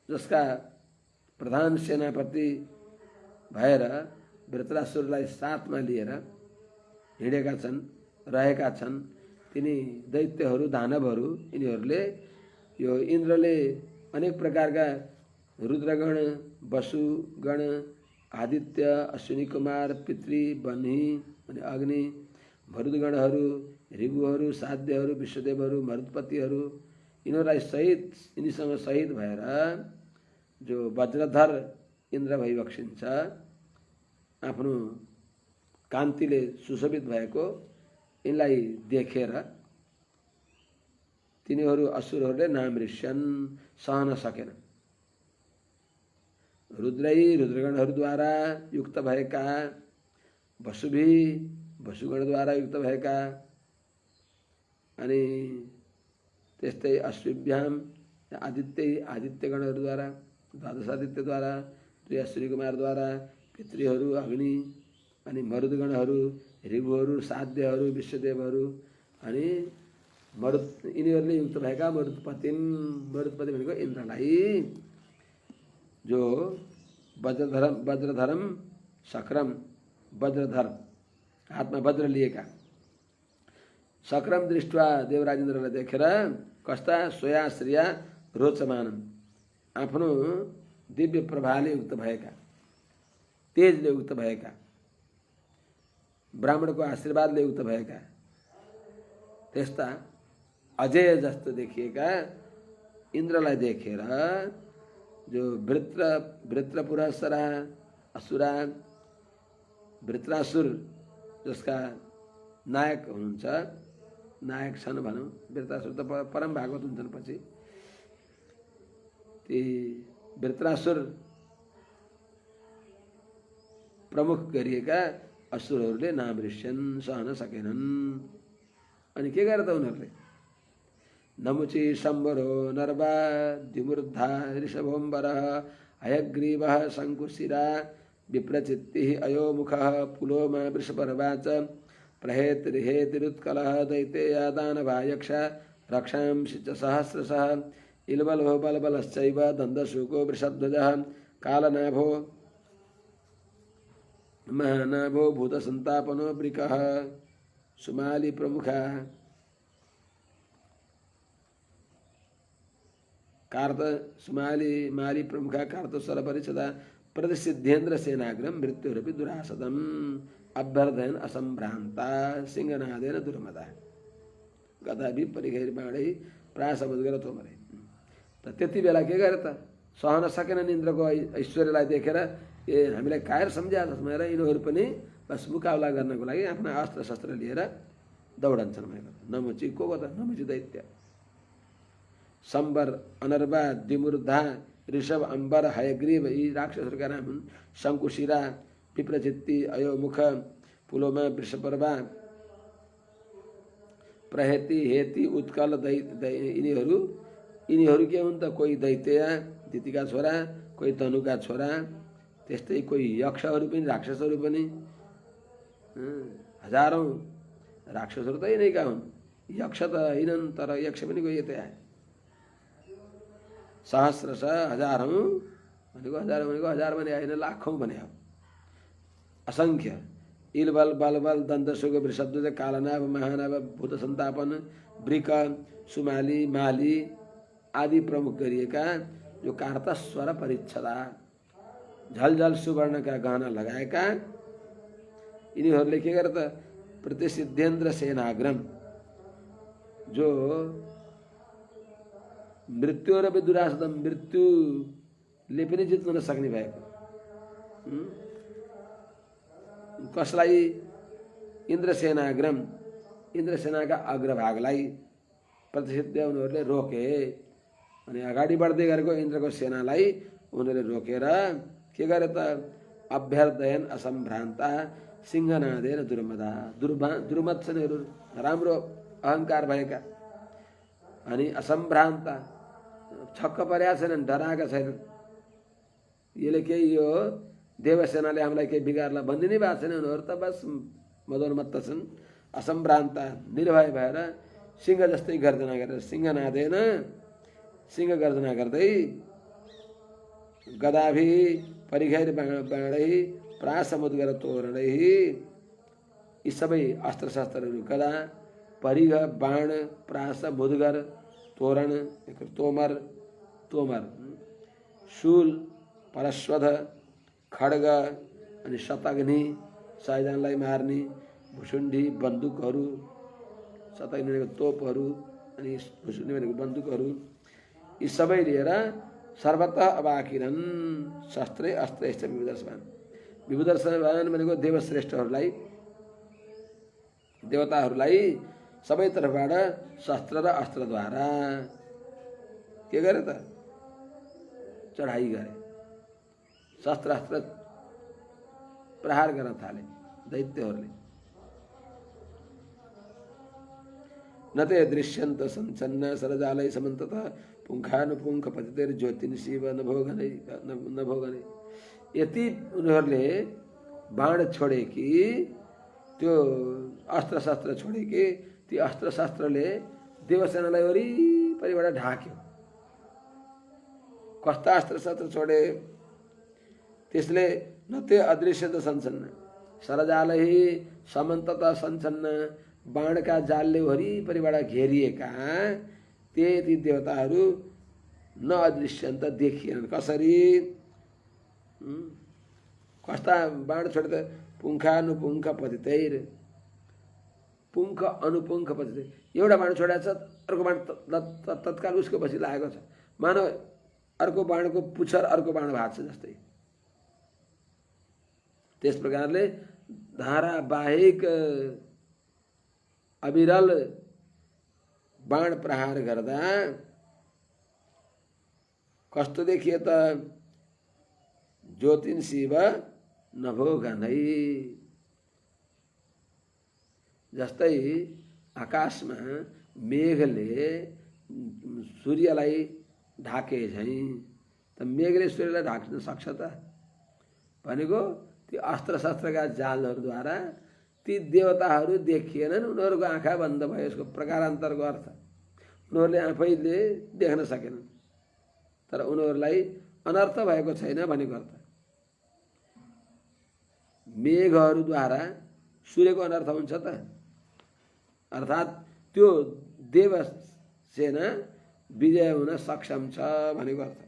जसका प्रधान सेनापति भएर वृत्रासुरलाई साथमा लिएर हिँडेका छन्, रहेका छन् तिनी दैत्यहरू, दानवहरू, यिनीहरूले यो इन्द्रले अनेक प्रकारका रुद्रगण, वसुगण, आदित्य, अश्विनी कुमार, पितृ, बन्ही अनि अग्नि, मरुदगणहरू, ऋगुहरू, साध्यहरू, विश्वदेवहरू, मरुत्पतिहरू, यिनीहरूलाई सहित, यिनीसँग सहित भएर जो वज्रधर इन्द्र भइबक्सिन्छ, आफ्नो कान्तिले सुशोभित भएको यिनलाई देखेर तिनीहरू असुरहरूले नामृष्यन्, सहन सकेन। रुद्रगणहरूद्वारा युक्त भएका, वसुगणद्वारा युक्त भएका, अनि त्यस्तै अश्विभ्याम आदित्यगणहरूद्वारा, द्वादशादित्यद्वारा, अश्विनी कुमारद्वारा, पितृहरू, अग्नि अनि मरुदगणहरू, ऋगुहरू, साध्यहरू, विश्वदेवहरू अनि यिनीहरूले युक्त भएका मरुत्पति भनेको इन्द्रलाई, जो वज्रधरम शक्रम, वज्रधर हातमा वज्र लिएका, शक्रम दृष्ट्वा देवराज इन्द्रलाई देखेर कस्ता स्वया श्रिया रोचमानन, आफ्नो दिव्य प्रभाले युक्त भएका, तेजले युक्त भएका, ब्राह्मणको आशीर्वादले युक्त भएका त्यस्ता अजय जस्तो देखिएका इन्द्रलाई देखेर जो वृत्रपुरःसरा असुरा, वृत्रासुर जसका नायक हुनुहुन्छ, नायक छन् भनौँ, वृत्रासुर त परम भागवत हुन्छन्। पछि ती वृत्रासुर प्रमुख गरिएका असुरहरूले नामृष्यन्, सहन सकेनन्। अनि के गरे त उनीहरूले? नमुची शम्बरो नर्वा द्युमूर्धा ऋषभोम्बरः हयग्रीवः शङ्कुशिरा विप्रचित्तिः अयोमुखः पुलोमा वृषपर्वा च प्रहेतिरुत्कलः दैतेया दानवायक्ष रक्षांसि च सहस्रशः इल्बल्भो बलबलश्चैव दन्दशूको वृषध्वजः कालनाभो महानाभो भूतसन्तापनो वृकः सुमाली प्रमुखा कार्त सुमाली माली प्रमुखा कार्तस्वर परिषदा प्रतिसिद्धेन्द्र सेनाग्रम मृत्युरपि दुरासदम अभ्यर्धयन असंभ्रांता सिंहनादेन दुर्मदा गदा भी परिघेर बाँडै प्राय समुद्र तोमरे। त त्यति बेला के गरे त सहन सकेनन् इन्द्रको ऐश्वर्यलाई देखेर ए हामीलाई कायर सम्झ्या भनेर यिनीहरू पनि बस मुकाबला गर्नको लागि आफ्ना अस्त्र शस्त्र लिएर दौडन्छन् भनेर। नमुची को त नमुची दैत्य सम्बर अनर्वा द्विमूर्धा ऋषभ अम्बर हयग्रीव यी राक्षसहरूका नाम हुन्। शङ्कुशिरा विप्रचित्ति अयोमुख पुलोमा वृषपर्वा प्रहेति हेति उत्कल यिनीहरू के हुन् त कोही दैत्या दितिका छोरा कोही तनुका छोरा त्यस्तै कोही यक्षहरू पनि राक्षसहरू पनि हजारौं राक्षसहरू त यिनैका हुन्। यक्ष त होइनन् तर यक्ष पनि कोही यतै आए। सहस्रश हजारौं भनेको हजार भने होइन लाखौं भने हो। असंख्य इलबल बलबल दन्तशुग वृषध्वज कालनाभ महानाभ भूत सन्तापन वृक सुमाली माली आदि प्रमुख गरिएका जो कार्तस्वर परिच्छदा झलझल सुवर्णका गहना लगाएका यिनीहरूले के गरे त प्रतिसिद्धेन्द्र सेनाग्रम जो मृत्यु र दुरासदम मृत्युले पनि जित्न नसक्ने भएको कसलाई इन्द्रसेनाग्रम इन्द्रसेनाका अग्रभागलाई प्रतिसिद्ध उनीहरूले रोके। अनि अगाडि बढ्दै गरेको इन्द्रको सेनालाई उनीहरूले रोकेर के गरे त अभ्यर्दयन असम्भ्रान्ता सिंहनादेन दुर्मदा दुर्मत छन् यिनीहरू राम्रो अहङ्कार भएका अनि असम्भ्रान्ता छक्क परेका छैनन् डराएका छैनन्। यसले केही यो देवसेनाले हामीलाई केही बिगार्ला भनिदिनै भएको छैन। उनीहरू त बस मदोन्मत्त छन् असम्भ्रान्ता निर्भय भएर सिंह जस्तै गर्जना गरेर सिंहनादेन सिंह गर्जना गर्दै गदाभि परिघैर बाँडै प्रासमुद्गर तोरणै यी सबै अस्त्रशस्त्रहरू गदा परिघ बाण प्रास मुद्गर तोरण तोमर तोमर शूल परश्वध खड्ग अनि शतग्नि सयजनालाई मार्ने भुसुण्डी बन्दुकहरू शतग्नि भनेको तोपहरू अनि भुसुण्डी भनेको बन्दुकहरू यी सबै लिएर सर्वतः अवाकिरन् शस्त्रै अस्त्रैश्च विविधर्षवान् विविधर्षवान् भनेको देवश्रेष्ठहरूलाई देवताहरूलाई सबै तर्फबाट शस्त्र र अस्त्रद्वारा के गरे त चढाइ गरे शस्त्र अस्त्र प्रहार गर्न थाले दैत्यहरूले। न ते दृश्यन्त सञ्चन्न सरजालै समन्तत पुङ्खानुपुङ्ख पतितेर ज्योतिनिशिव नभोगनै यति उनीहरूले बाण छोडे कि त्यो अस्त्र शस्त्र छोडे कि ती अस्त्र शस्त्रले देवसेनालाई वरिपरिबाट ढाक्यो। कस्ता अस्त्र शस्त्र छोडे त्यसले न ते अदृश्य त सञ्चन्न सरजालै समन्तत सञ्चन्न बाणका जालले वरिपरिबाट घेरिएका ती देवताहरू न अदृश्यन्त देखिएनन्। कसरी कस्ता बाण छोडे त पुङ्खानुपुङ्ख पतितैर पुङ्ख अनुपुङ्ख पतितैर एउटा बाण छोडेको छ अर्को बाण तत्काल उसको पछि लागेको छ मानव अर्को बाणको पुच्छर अर्को बाण भएको छ जस्तै। त्यस प्रकारले धारावाहिक अविरल बाण प्रहार गर्दा कस्तो देखिए त ज्योतिन शिव नभोगनै जस्तै आकाशमा मेघले सूर्यलाई ढाके झैं त मेघले सूर्यलाई ढाक्न सक्छ त भनेको ती अस्त्र शस्त्रका जालहरूद्वारा ती देवताहरू देखिएनन्, उनीहरूको आँखा बन्द भयो। यसको प्रकारान्तरको अर्थ उनीहरूले आफैले देख्न सकेनन्, तर उनीहरूलाई अनर्थ भएको छैन भनेको अर्थ। मेघहरूद्वारा सूर्यको अनर्थ हुन्छ त? अर्थात् त्यो देवसेना विजय हुन सक्षम छ भनेको अर्थ।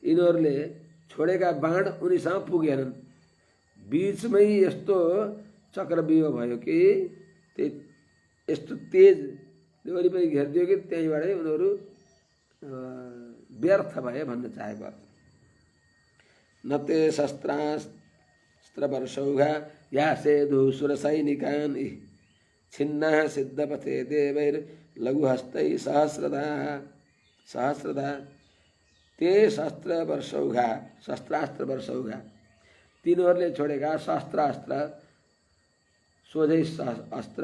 यिनीहरूले छोडेका बाण उनीसँग पुगेनन्। बीचमै यस्तो चक्रव्यूह भयो कि यस्तो तेज वरिपरि घेरिदियो कि त्यहीँबाटै उनीहरू व्यर्थ भए भन्न चाहेको अर्थ। न ते शस्त्रास्त्रवर्षौघा यासेधु सुरसैनिकान् छिन्नाः सिद्धपथे देवैर्लघुहस्तैः सहस्रधा ते शस्त्रास्त्रवर्षौघा तिनीहरूले छोडेका शस्त्रास्त्र सोझै अस्त्र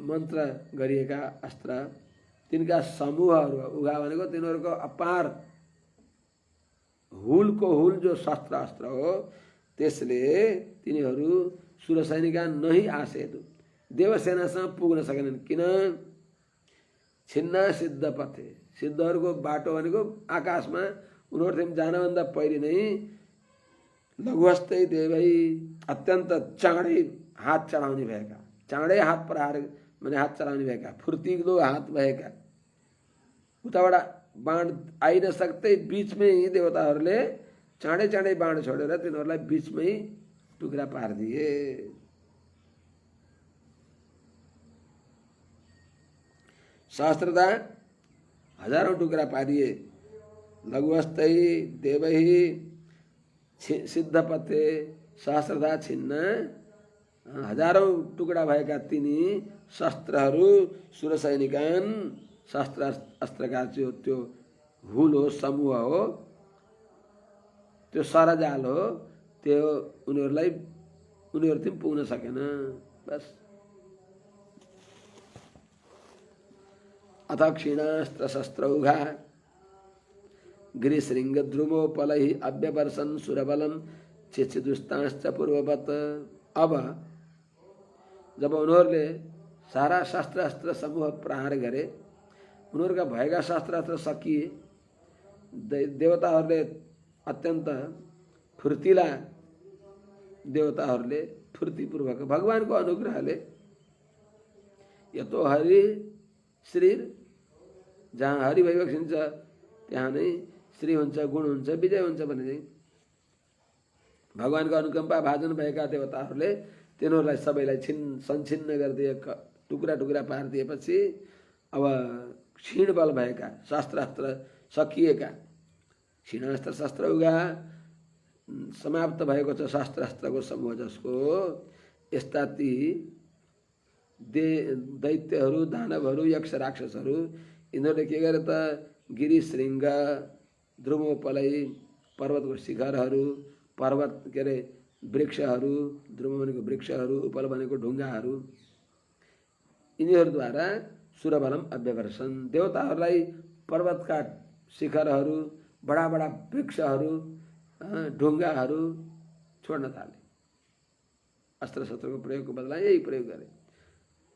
मन्त्र गरिएका अस्त्र तिनका समूहहरू। उघा भनेको तिनीहरूको अपार हुलको हुल जो शस्त्र अस्त्र हो त्यसले तिनीहरू सुरसैनिका नही आसेतु देवसेनासँग पुग्न सकेनन्। किन? छिन्ना सिद्ध पथे, सिद्धहरूको बाटो भनेको आकाशमा उनीहरू जानभन्दा पहिले नै लघुहस्तै देवै अत्यन्त चाँडै हात चढाउने भएका, चाँडै हात प्रहार माने हात चढाउने भएका, फुर्तिलो हात भएका, उताबाट बाण आइ नसक्दै बीचमै देवताहरूले चाँडै चाँडै बाण छोडेर तिनीहरूलाई बीचमै टुक्रा पारिदिए। सहस्रदा हजारौं टुक्रा पारिए। लघुहस्तै देवै सिद्धपथे सहस्रदा छिन्न हजारौं टुक्रा भएका तिनी शस्त्रहरू सुरसैनिकान शस्त्र अस्त्रका त्यो हुल हो, समूह हो, त्यो सरजाल हो, त्यो उनीहरू पुग्न सकेन। बस अथ क्षीणास्त्र शस्त्रौघा गिरिशृंग द्रुमोपलैः अव्यवर्षन् सुरबलं चिच्छिदुस्तांश्च पूर्ववत्। अब जब उनीहरूले सारा शस्त्र अस्त्र समूह प्रहार गरे, उनीहरूका भएका शस्त्र अस्त्र सकिए, देवताहरूले अत्यन्त फुर्तिला देवताहरूले फुर्तिपूर्वक भगवानको अनुग्रहले यतो हरि श्रीर जहाँ हरि भइबक्सिन्छ त्यहाँ नै श्री हुन्छ, गुण हुन्छ, विजय हुन्छ भने भगवानको अनुकम्पा भाजन भएका देवताहरूले तिनीहरूलाई सबैलाई संच्छिन्न गरिदिए, टुक्रा टुक्रा पारिदिएपछि अब क्षीण बल भएका शस्त्रास्त्र सकिएका क्षीणास्त्र शस्त्रौघा समाप्त भएको छ शस्त्रास्त्रको समूह जसको यस्ता ती दैत्यहरू, दानवहरू, यक्ष राक्षसहरू यिनीहरूले के गरे त गिरिशृंग द्रुमोपलै पर्वतको शिखरहरू, पर्वत के अरे वृक्षहरू, द्रुम भनेको वृक्षहरू, उपल भनेको ढुङ्गाहरू, यिनीहरूद्वारा सुरबलम अव्यवर्षन् देवताहरूलाई पर्वतका शिखरहरू, बडा बडा वृक्षहरू, ढुङ्गाहरू छोड्न थाले। अस्त्र शस्त्रको प्रयोगको बदला यही प्रयोग गरे।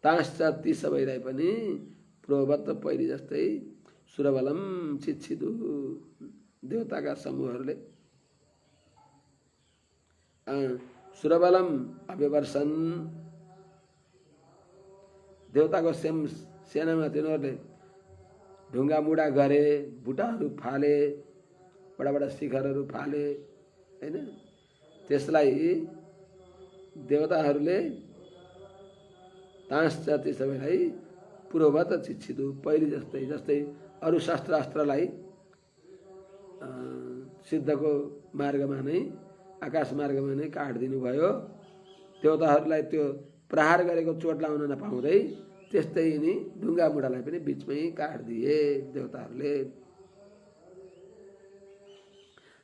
ताश्च ती सबैलाई पनि पूर्ववत पहिले जस्तै सुरबलम चिच्छिदु देवताका समूहहरूले सुरबलम अव्यवर्षन् देवताको सेनामा तिनीहरूले ढुङ्गा मुढा गरे, बुटाहरू फाले, बडा बडा शिखरहरू फाले हैन। त्यसलाई देवताहरूले ताश्च ती सबैलाई पूर्ववत चिच्छिदु पहिले जस्तै अरू शस्त्र अस्त्रलाई सिद्धको मार्गमा नै, आकाश मार्गमा नै काटिदिनु भयो। देवताहरूलाई त्यो प्रहार गरेको चोट लाउन नपाउँदै त्यस्तै यिनी ढुङ्गा मुढालाई पनि बीचमै काटिदिए देवताहरूले।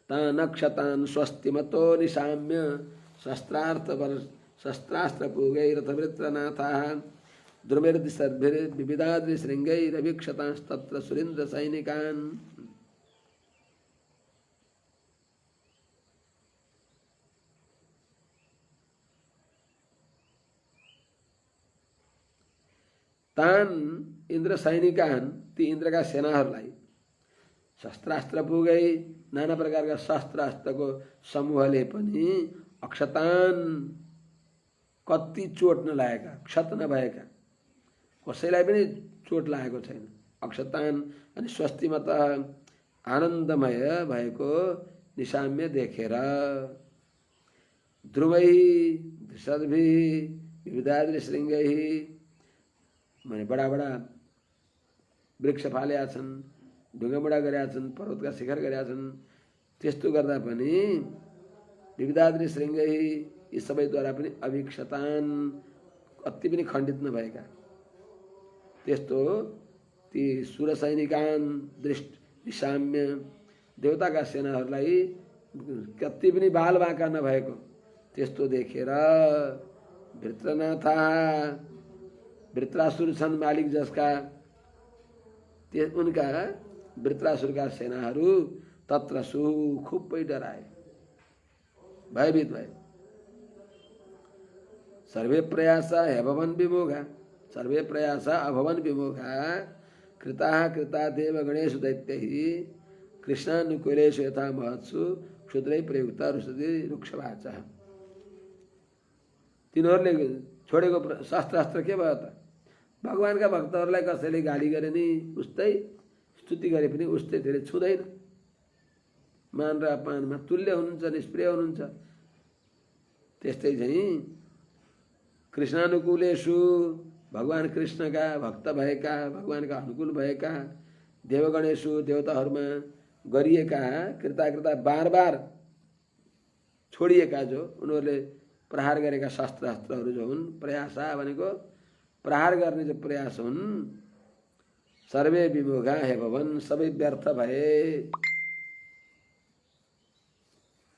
तान् अक्षतान् स्वस्तिमतो निशाम्य शस्त्रास्त्र पूगैरथवृत्रनाथाः द्रुमैर्दिशद्भिर्विविधाद्रिशृङ्गैरवीक्षतांस्तत्र सुरेन्द्र सैनिकान्। तान इन्द्र सैनिकान ती इन्द्रका सेनाहरूलाई शस्त्रास्त्र पुगै नाना प्रकारका शस्त्रास्त्रको समूहले पनि अक्षतान कति चोट नलागेका क्षत नभएका कसैलाई पनि चोट लागेको छैन। अक्षतान अनि स्वस्तिमत आनन्दमय भएको निशाम्य देखेर ध्रुवै सद्भि विविधाद्रि श्रृङ्गै माने बडा बडा वृक्ष फालेका छन्, ढुङ्गामुढा गरेका छन्, पर्वतका शिखर गरेका छन्। त्यस्तो गर्दा पनि विविधाद्रि श्रृङ्गै यी सबैद्वारा पनि अभिक्षतान अति पनि खण्डित नभएका त्यस्तो ती सुरसैनिकान दृष्ट निशाम्य देवताका सेनाहरूलाई कति पनि बाल बाँका नभएको त्यस्तो देखेर वृत्रनाथा वृत्रासुर छन् मालिक जसका उनका वृत्रासुरका सेनाहरू तत्रसु खुबै डराए, भयभीत भए। सर्वे प्रयास अभवन विमोघा, सर्वे प्रयास अभवन विमोघा कृता कृता देव गणेश दैत्य कृष्णानुकूलेषु यथा महत्सु क्षुद्रै प्रयुक्त रुषति रुक्षवाच। तिनीहरूले छोडेको शस्त्रास्त्र के भयो त? भगवानका भक्तहरूलाई कसैले गाली गरे नि उस्तै, स्तुति गरे पनि उस्तै धेरै छुँदैन। मान र अपमानमा तुल्य हुनुहुन्छ, निष्प्रिय हुनुहुन्छ। त्यस्तै चाहिँ कृष्णानुकूलेषु भगवान कृष्णका भक्त भएका, भगवानका अनुकूल भएका देवगणेशु देवताहरूमा गरिएका कृता बार बार छोडिएका जो उनीहरूले प्रहार गरेका शस्त्रास्त्रहरू जो हुन्, प्रयासा भनेको प्रहार गर्ने जो प्रयास हुन्, सर्वे विमोघा हे भवन सबै व्यर्थ भए।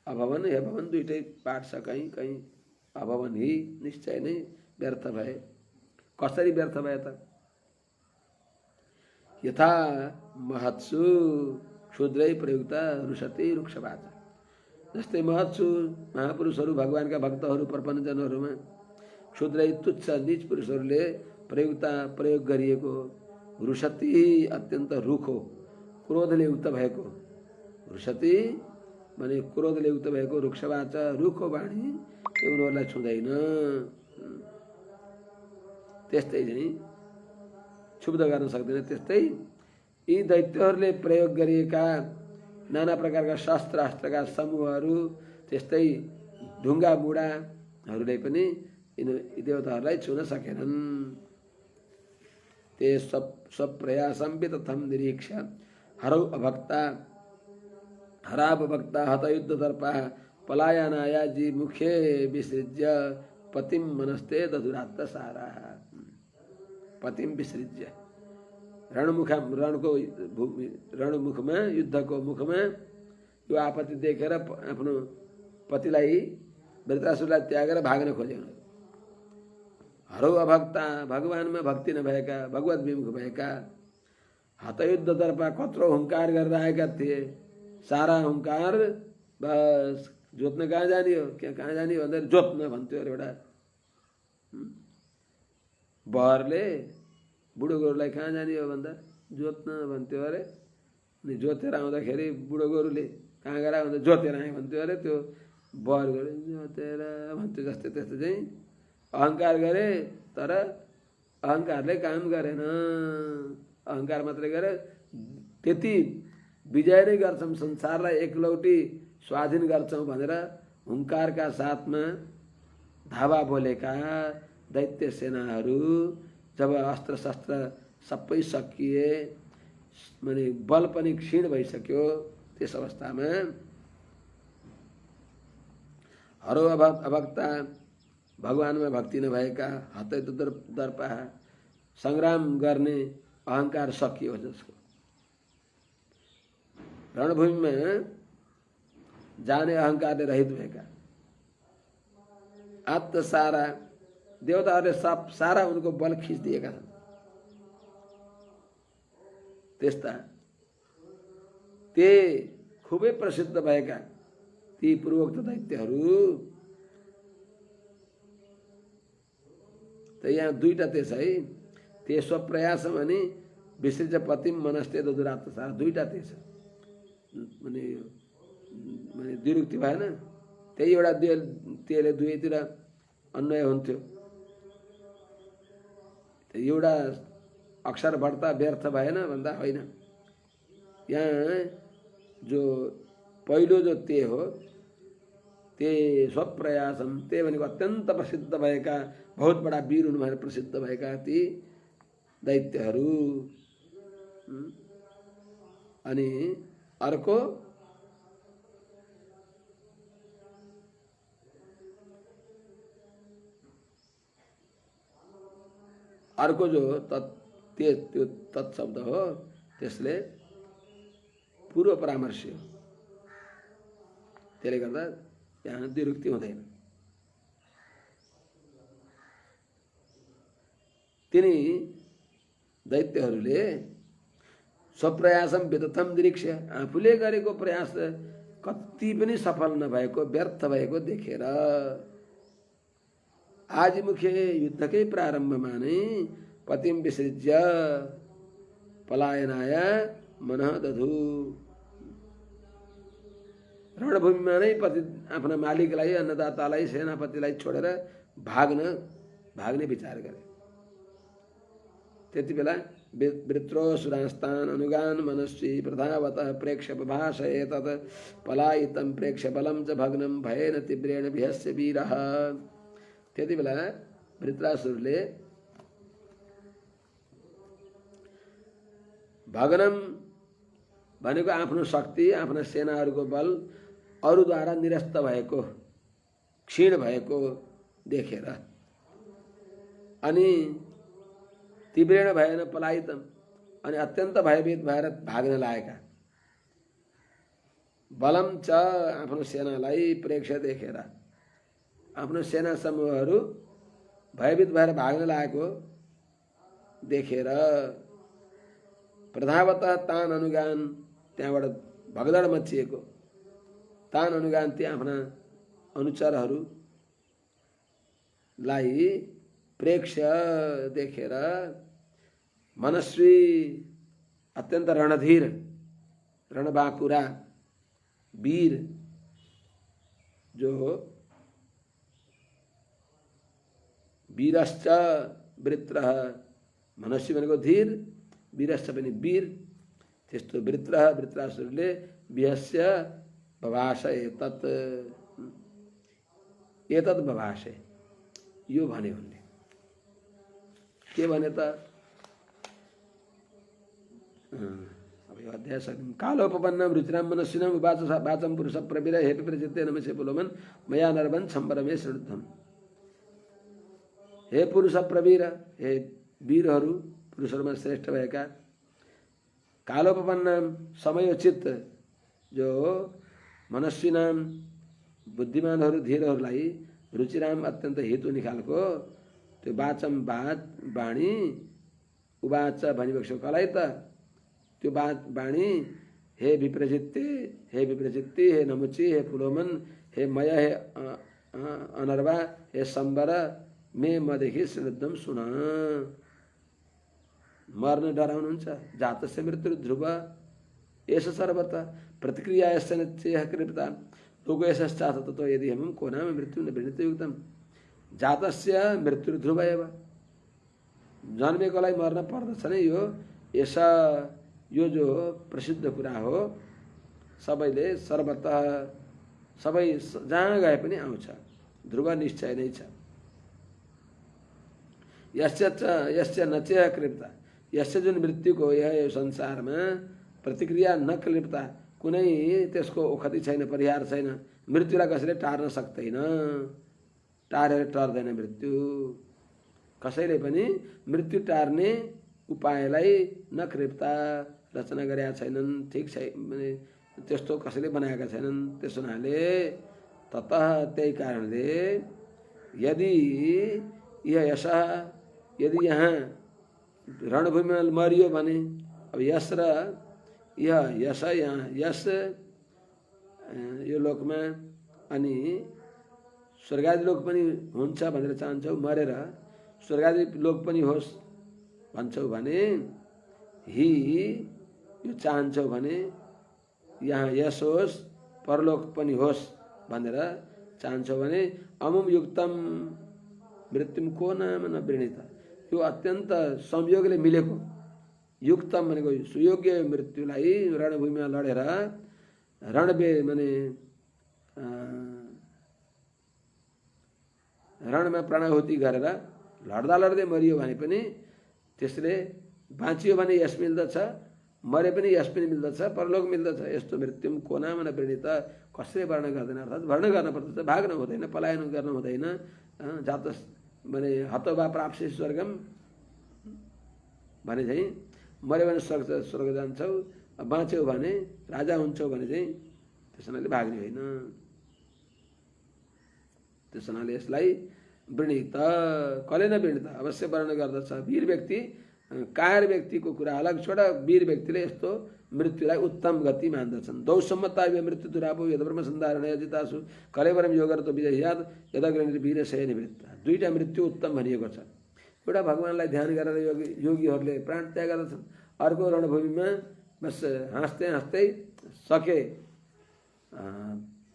अभवन हे भवन दुईटै पाठ छ, कहीँ कहीँ अभवन ही निश्चय नै व्यर्थ भए। कसरी व्यर्थ भए त? यथा महत्सु क्षुद्रै प्रयुक्त रुषति रुक्षवाच। जस्तै महत्सु महापुरुषहरू भगवानका भक्तहरू प्रपञ्चजनहरूमा क्षुद्रै तुच्छ निज पुरुषहरूले प्रयोग गरिएको रुषति अत्यन्त रुखो क्रोधले युक्त भएको, रुषति माने क्रोधले युक्त भएको रुक्षवाच रुखो बाणी उनीहरूलाई छुँदैन। त्यस्तै चाहिँ क्षुब्ध गर्न सक्दैन। त्यस्तै यी दैत्यहरूले प्रयोग गरिएका नाना प्रकारका शस्त्रास्त्रका समूहहरू, त्यस्तै ढुङ्गा मुढाहरूले पनि यी देवताहरूलाई छुन सकेनन्। ते सब प्रयासं तथम निरीक्ष हरौ अभक्ता हराभक्ता हतयुद्ध दर्पा पलायनाया जी मुखे विसृज्य पतिम मनस्ते दधुरात्त सारा। पतिम विसृज्य रणमुखमा युद्धको मुखमा यो आपत्ति देखेर आफ्नो पतिलाई वृत्रासुरलाई त्यागेर भाग्न खोजे। हरौ अभक्ता भगवानमा भक्ति नभएका, भगवत विमुख भएका, हतयुद्ध दर्पा कत्रो हुङ्कार गरेर आएका थिए। सारा हुङ्कार बस जोत्न कहाँ जाने हो, कहाँ जाने हो भन्दा जोत्न भन्थ्यो अरे एउटा बहरले बुढो गोरुलाई कहाँ जाने हो भन्दा जोत्न भन्थ्यो अरे। अनि जोतेर आउँदाखेरि बुढो गोरुले कहाँ गएर भन्दा जोतेर आएँ भन्थ्यो अरे। त्यो बहर गोरु जोतेर भन्थ्यो। जस्तै त्यस्तो चाहिँ अहङ्कार गरे तर अहङ्कारले काम गरेन। अहङ्कार मात्रै गरे त्यति विजय नै गर्छौँ, संसारलाई एकलौटी स्वाधीन गर्छौँ भनेर हुङ्कारका साथमा धावा बोलेका दैत्य सेनाहरू जब अस्त्र शस्त्र सबै सकिए, माने बल पनि क्षीण भइसक्यो, त्यस अवस्थामा हरो अभक्ता भगवानमा भक्ति नभएका हतयुद्ध दर्पा सङ्ग्राम गर्ने अहङ्कार सकियो जसको, रणभूमिमा जाने अहङ्कारले रहित भएका आत्त सारा देवताहरूले सारा उनको बल खिचिदिएका छन्। त्यस्ता ते खुबै प्रसिद्ध भएका ती पूर्वोक्त दैत्यहरू त यहाँ दुईटा त्यस है। ते स्वप्रयासम अनि विसृज पतिम मनस्ते दुरात्मसार दुईटा त्यही छ। माने माने द्विरुक्ति भएन, त्यही एउटा त्यसले दुवैतिर अन्वय हुन्थ्यो। एउटा अक्षर बढ्ता व्यर्थ भएन भन्दा होइन। यहाँ जो पहिलो जो ते हो, ते स्वप्रयासम, ते भनेको अत्यन्त प्रसिद्ध भएका, बहुत बडा वीर हुनु भनेर प्रसिद्ध भएका ती दैत्यहरू। अनि अर्को अर्को जो त्यो तत्शब्द हो, त्यसले पूर्व परामर्श हो। त्यसले गर्दा यहाँ द्विरुक्ति हुँदैन। तिनी दैत्यहरूले स्वप्रयासम विदथम निरीक्ष्य, आफूले गरेको प्रयास कति पनि सफल नभएको, व्यर्थ भएको देखेर आजिमुखे युद्धकै प्रारम्भमा नै पतिम विसृज्य पलायनाय मनः दधु, रणभूमिमा नै पति आफ्ना मालिकलाई, अन्नदातालाई, सेनापतिलाई छोडेर भाग्ने विचार गरे। त्यति बेला वृत्रोऽसुरास्तान् अनुगान् मनस्वी प्रधावतः प्रेक्ष्य बभाषये तत् पलायितं प्रेक्ष्य बलं च भग्नं भयेन तीव्रेण विहस्य वीरः। त्यति बेला वृत्रासुरले भग्नं भनेको आफ्नो शक्ति, आफ्ना सेनाहरूको बल अरूद्वारा निरस्त भएको, क्षीण भएको देखेर, अनि तीव्रेण भएन पलायितम, अनि अत्यन्त भयभीत भएर भाग्न लागेका, बलम च आफ्नो सेनालाई प्रेक्ष्य देखेर, आफ्नो सेना समूहहरू भयभीत भएर भाग्न लागेको देखेर प्रधावतः तान अनुगान, त्यहाँबाट भगदड मचिएको, तान अनुगान ती आफ्ना अनुचरहरूलाई प्रेक्ष्य देखेर मनस्वी अत्यन्त रणधीर, रणबाकुरा वीर जो वीरश्च वृत्रः, मनस्वी भनेको धीर, वीरश्च पनि वीर, त्यस्तो वृत्रासुरले विहस्य बभाषे एतत् बभाषे, यो भने उनले के भने त अब यो अध्याय सक्यौँ। कालोपपन्नं रुचिरां मनस्विनां उवाच वाचं पुरुष प्रवीर हे विप्रचित्ते नमसे पुलोमन मया नर्वन् सम्बरमे श्रुद्धम्। हे पुरुष प्रवीर, हे वीरहरू, पुरुषहरूमा श्रेष्ठ भएका, कालोपपन्नाम समयोचित जो मनस्विनाम बुद्धिमानहरू, धीरहरूलाई, रुचिराम अत्यन्त हितु निखालको त्यो वाचम वाणी, उवाच भनिबक्सो कलाई त त्यो वाणी, हे विप्रचित्ते, हे विप्रचित्ति, हे नमुची, हे पुलोमन, हे मय, हे अनर्वा, हे सम्बर, मदेखि श्रीद्धम सुन। मर्न डराउनुहुन्छ, जातस्य मृत्यु ध्रुव एष सर्वतः प्रतिक्रिया यस्य निश्चयः कृता लोको यशश्चाथ ततो यदि हमं को नाम मृत्यु न वृणितयुक्तम। जातस्य मृत्यु ध्रुव एव, जन्मेकोलाई मर्न पर्दछ नै। यो जो प्रसिद्ध कुरा हो, सबैले सर्वतः सबै जहाँ गए पनि आउँछ, ध्रुव निश्चय नै छ। यस्य नचेह कृप्ता, यस्य जुन मृत्युको यो संसारमा प्रतिक्रिया नक्लिप्ता, कुनै त्यसको ओखति छैन, परिहार छैन। मृत्युलाई कसैले टार्न सक्दैन, टारेर टर्दैन मृत्यु। कसैले पनि मृत्यु टार्ने उपायलाई नकृप्ता रचना गरेका छैनन्, ठिक छैन, त्यस्तो कसैले बनाएका छैनन्। त्यसो हुनाले ततः त्यही कारणले यदि यदि यहाँ रणभूमिमा मरियो भने अब यश र यश यहाँ यश यो लोकमा अनि स्वर्गादि लोक पनि हुन्छ भनेर चाहन्छौ, मरेर स्वर्गादि लोक पनि होस् भन्छौ भने हि यो चाहन्छौ भने यहाँ यस होस् परलोक पनि होस् भनेर चाहन्छौ भने अमुम युक्तम मृत्युम को नाम नवृणीत, यो अत्यन्त संयोगले मिलेको युक्तम भनेको सुयोग्य मृत्युलाई रणभूमिमा लडेर रणबे माने रणमा प्राणाहुति गरेर लड्दा लड्दै मरियो भने पनि त्यसले बाँचियो भने यस मिल्दछ, मरे पनि यस पनि मिल्दछ, परलोक मिल्दछ। यस्तो मृत्युम को नाम नवृणीत, कसैले वर्णन गर्दैन, अर्थात् वर्णन गर्न पर्दछ, भाग्न हुँदैन, पलायन गर्न हुँदैन। जात भने हतो वा प्राप्से स्वर्गम भने चाहिँ मऱ्यो भने स्वर्ग जान्छौ, बाँच्यौ भने राजा हुन्छौ भने चाहिँ त्यस हुनाले भाग्ने होइन। त्यस हुनाले यसलाई वृणीत, कसले नवृणीत, अवश्य वर्णन गर्दछ। वीर व्यक्ति कायर व्यक्तिको कुरा अलग छोड, वीर व्यक्तिले यस्तो मृत्युलाई उत्तम गति मान्दछन्। दौसम्मता मृत्यु दुरापो यद ब्रह्म सन्धारण जितासु कलेवरम योगर त विजयाद यदग्रणी वीर शय निवृत्त। दुईटा मृत्यु उत्तम भनिएको छ। एउटा भगवान्लाई ध्यान गरेर योगीहरूले प्राण त्याग गर्दछन्, अर्को रणभूमिमा बस हाँस्दै हाँस्दै सके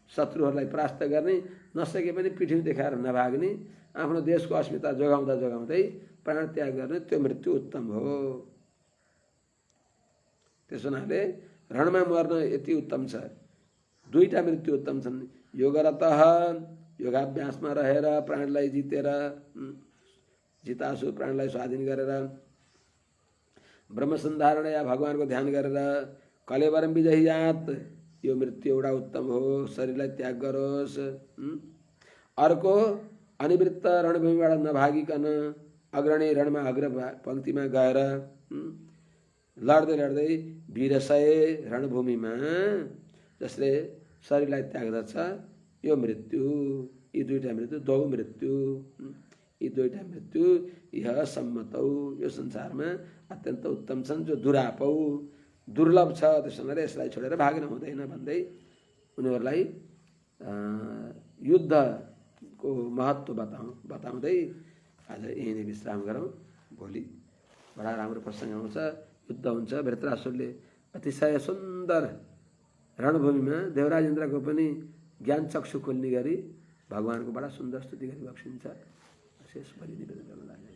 शत्रुहरूलाई परास्त गर्ने, नसके पनि पिठ्यौँ देखाएर नभाग्ने, आफ्नो देशको अस्मिता जोगाउँदा जोगाउँदै प्राण त्याग गर्ने त्यो मृत्यु उत्तम हो। त्यसो हुनाले रणमा मर्न यति उत्तम छ। दुईटा मृत्यु उत्तम छन्, योगरत योगाभ्यासमा रहेर प्राणलाई जितेर जितासु प्राणलाई स्वाधीन गरेर, ब्रह्मसन्धारण या भगवानको ध्यान गरेर, कलेवरम विजयात यो मृत्यु एउटा उत्तम हो, शरीरलाई त्याग गरोस्। अर्को अनिवृत्त रणभूमिबाट नभागिकन अग्रणी रणमा अग्र पङ्क्तिमा गएर लड्दै लड्दै वीरशय रणभूमिमा जसले शरीरलाई त्याग्दछ यो मृत्यु, यी दुईटा मृत्यु दौ मृत्यु, यी दुईटा मृत्यु यह सम्मतौ यो संसारमा अत्यन्त उत्तम छन्, जो दुरापौ दुर्लभ छ। त्यसो हुनाले यसलाई छोडेर भाग्न हुँदैन भन्दै उनीहरूलाई युद्धको महत्त्व बताउँदै आज यही नै विश्राम गरौँ। भोलि बडा राम्रो प्रसङ्ग आउँछ, युद्ध हुन्छ। वृत्रासुरले अतिशय सुन्दर रणभूमिमा देवराज इन्द्रको पनि ज्ञान चक्षु खोल्ने गरी भगवानको बडा सुन्दर स्तुति गरी बक्सिन्छ। शेष भरि निवेदन गर्न लाग्छ।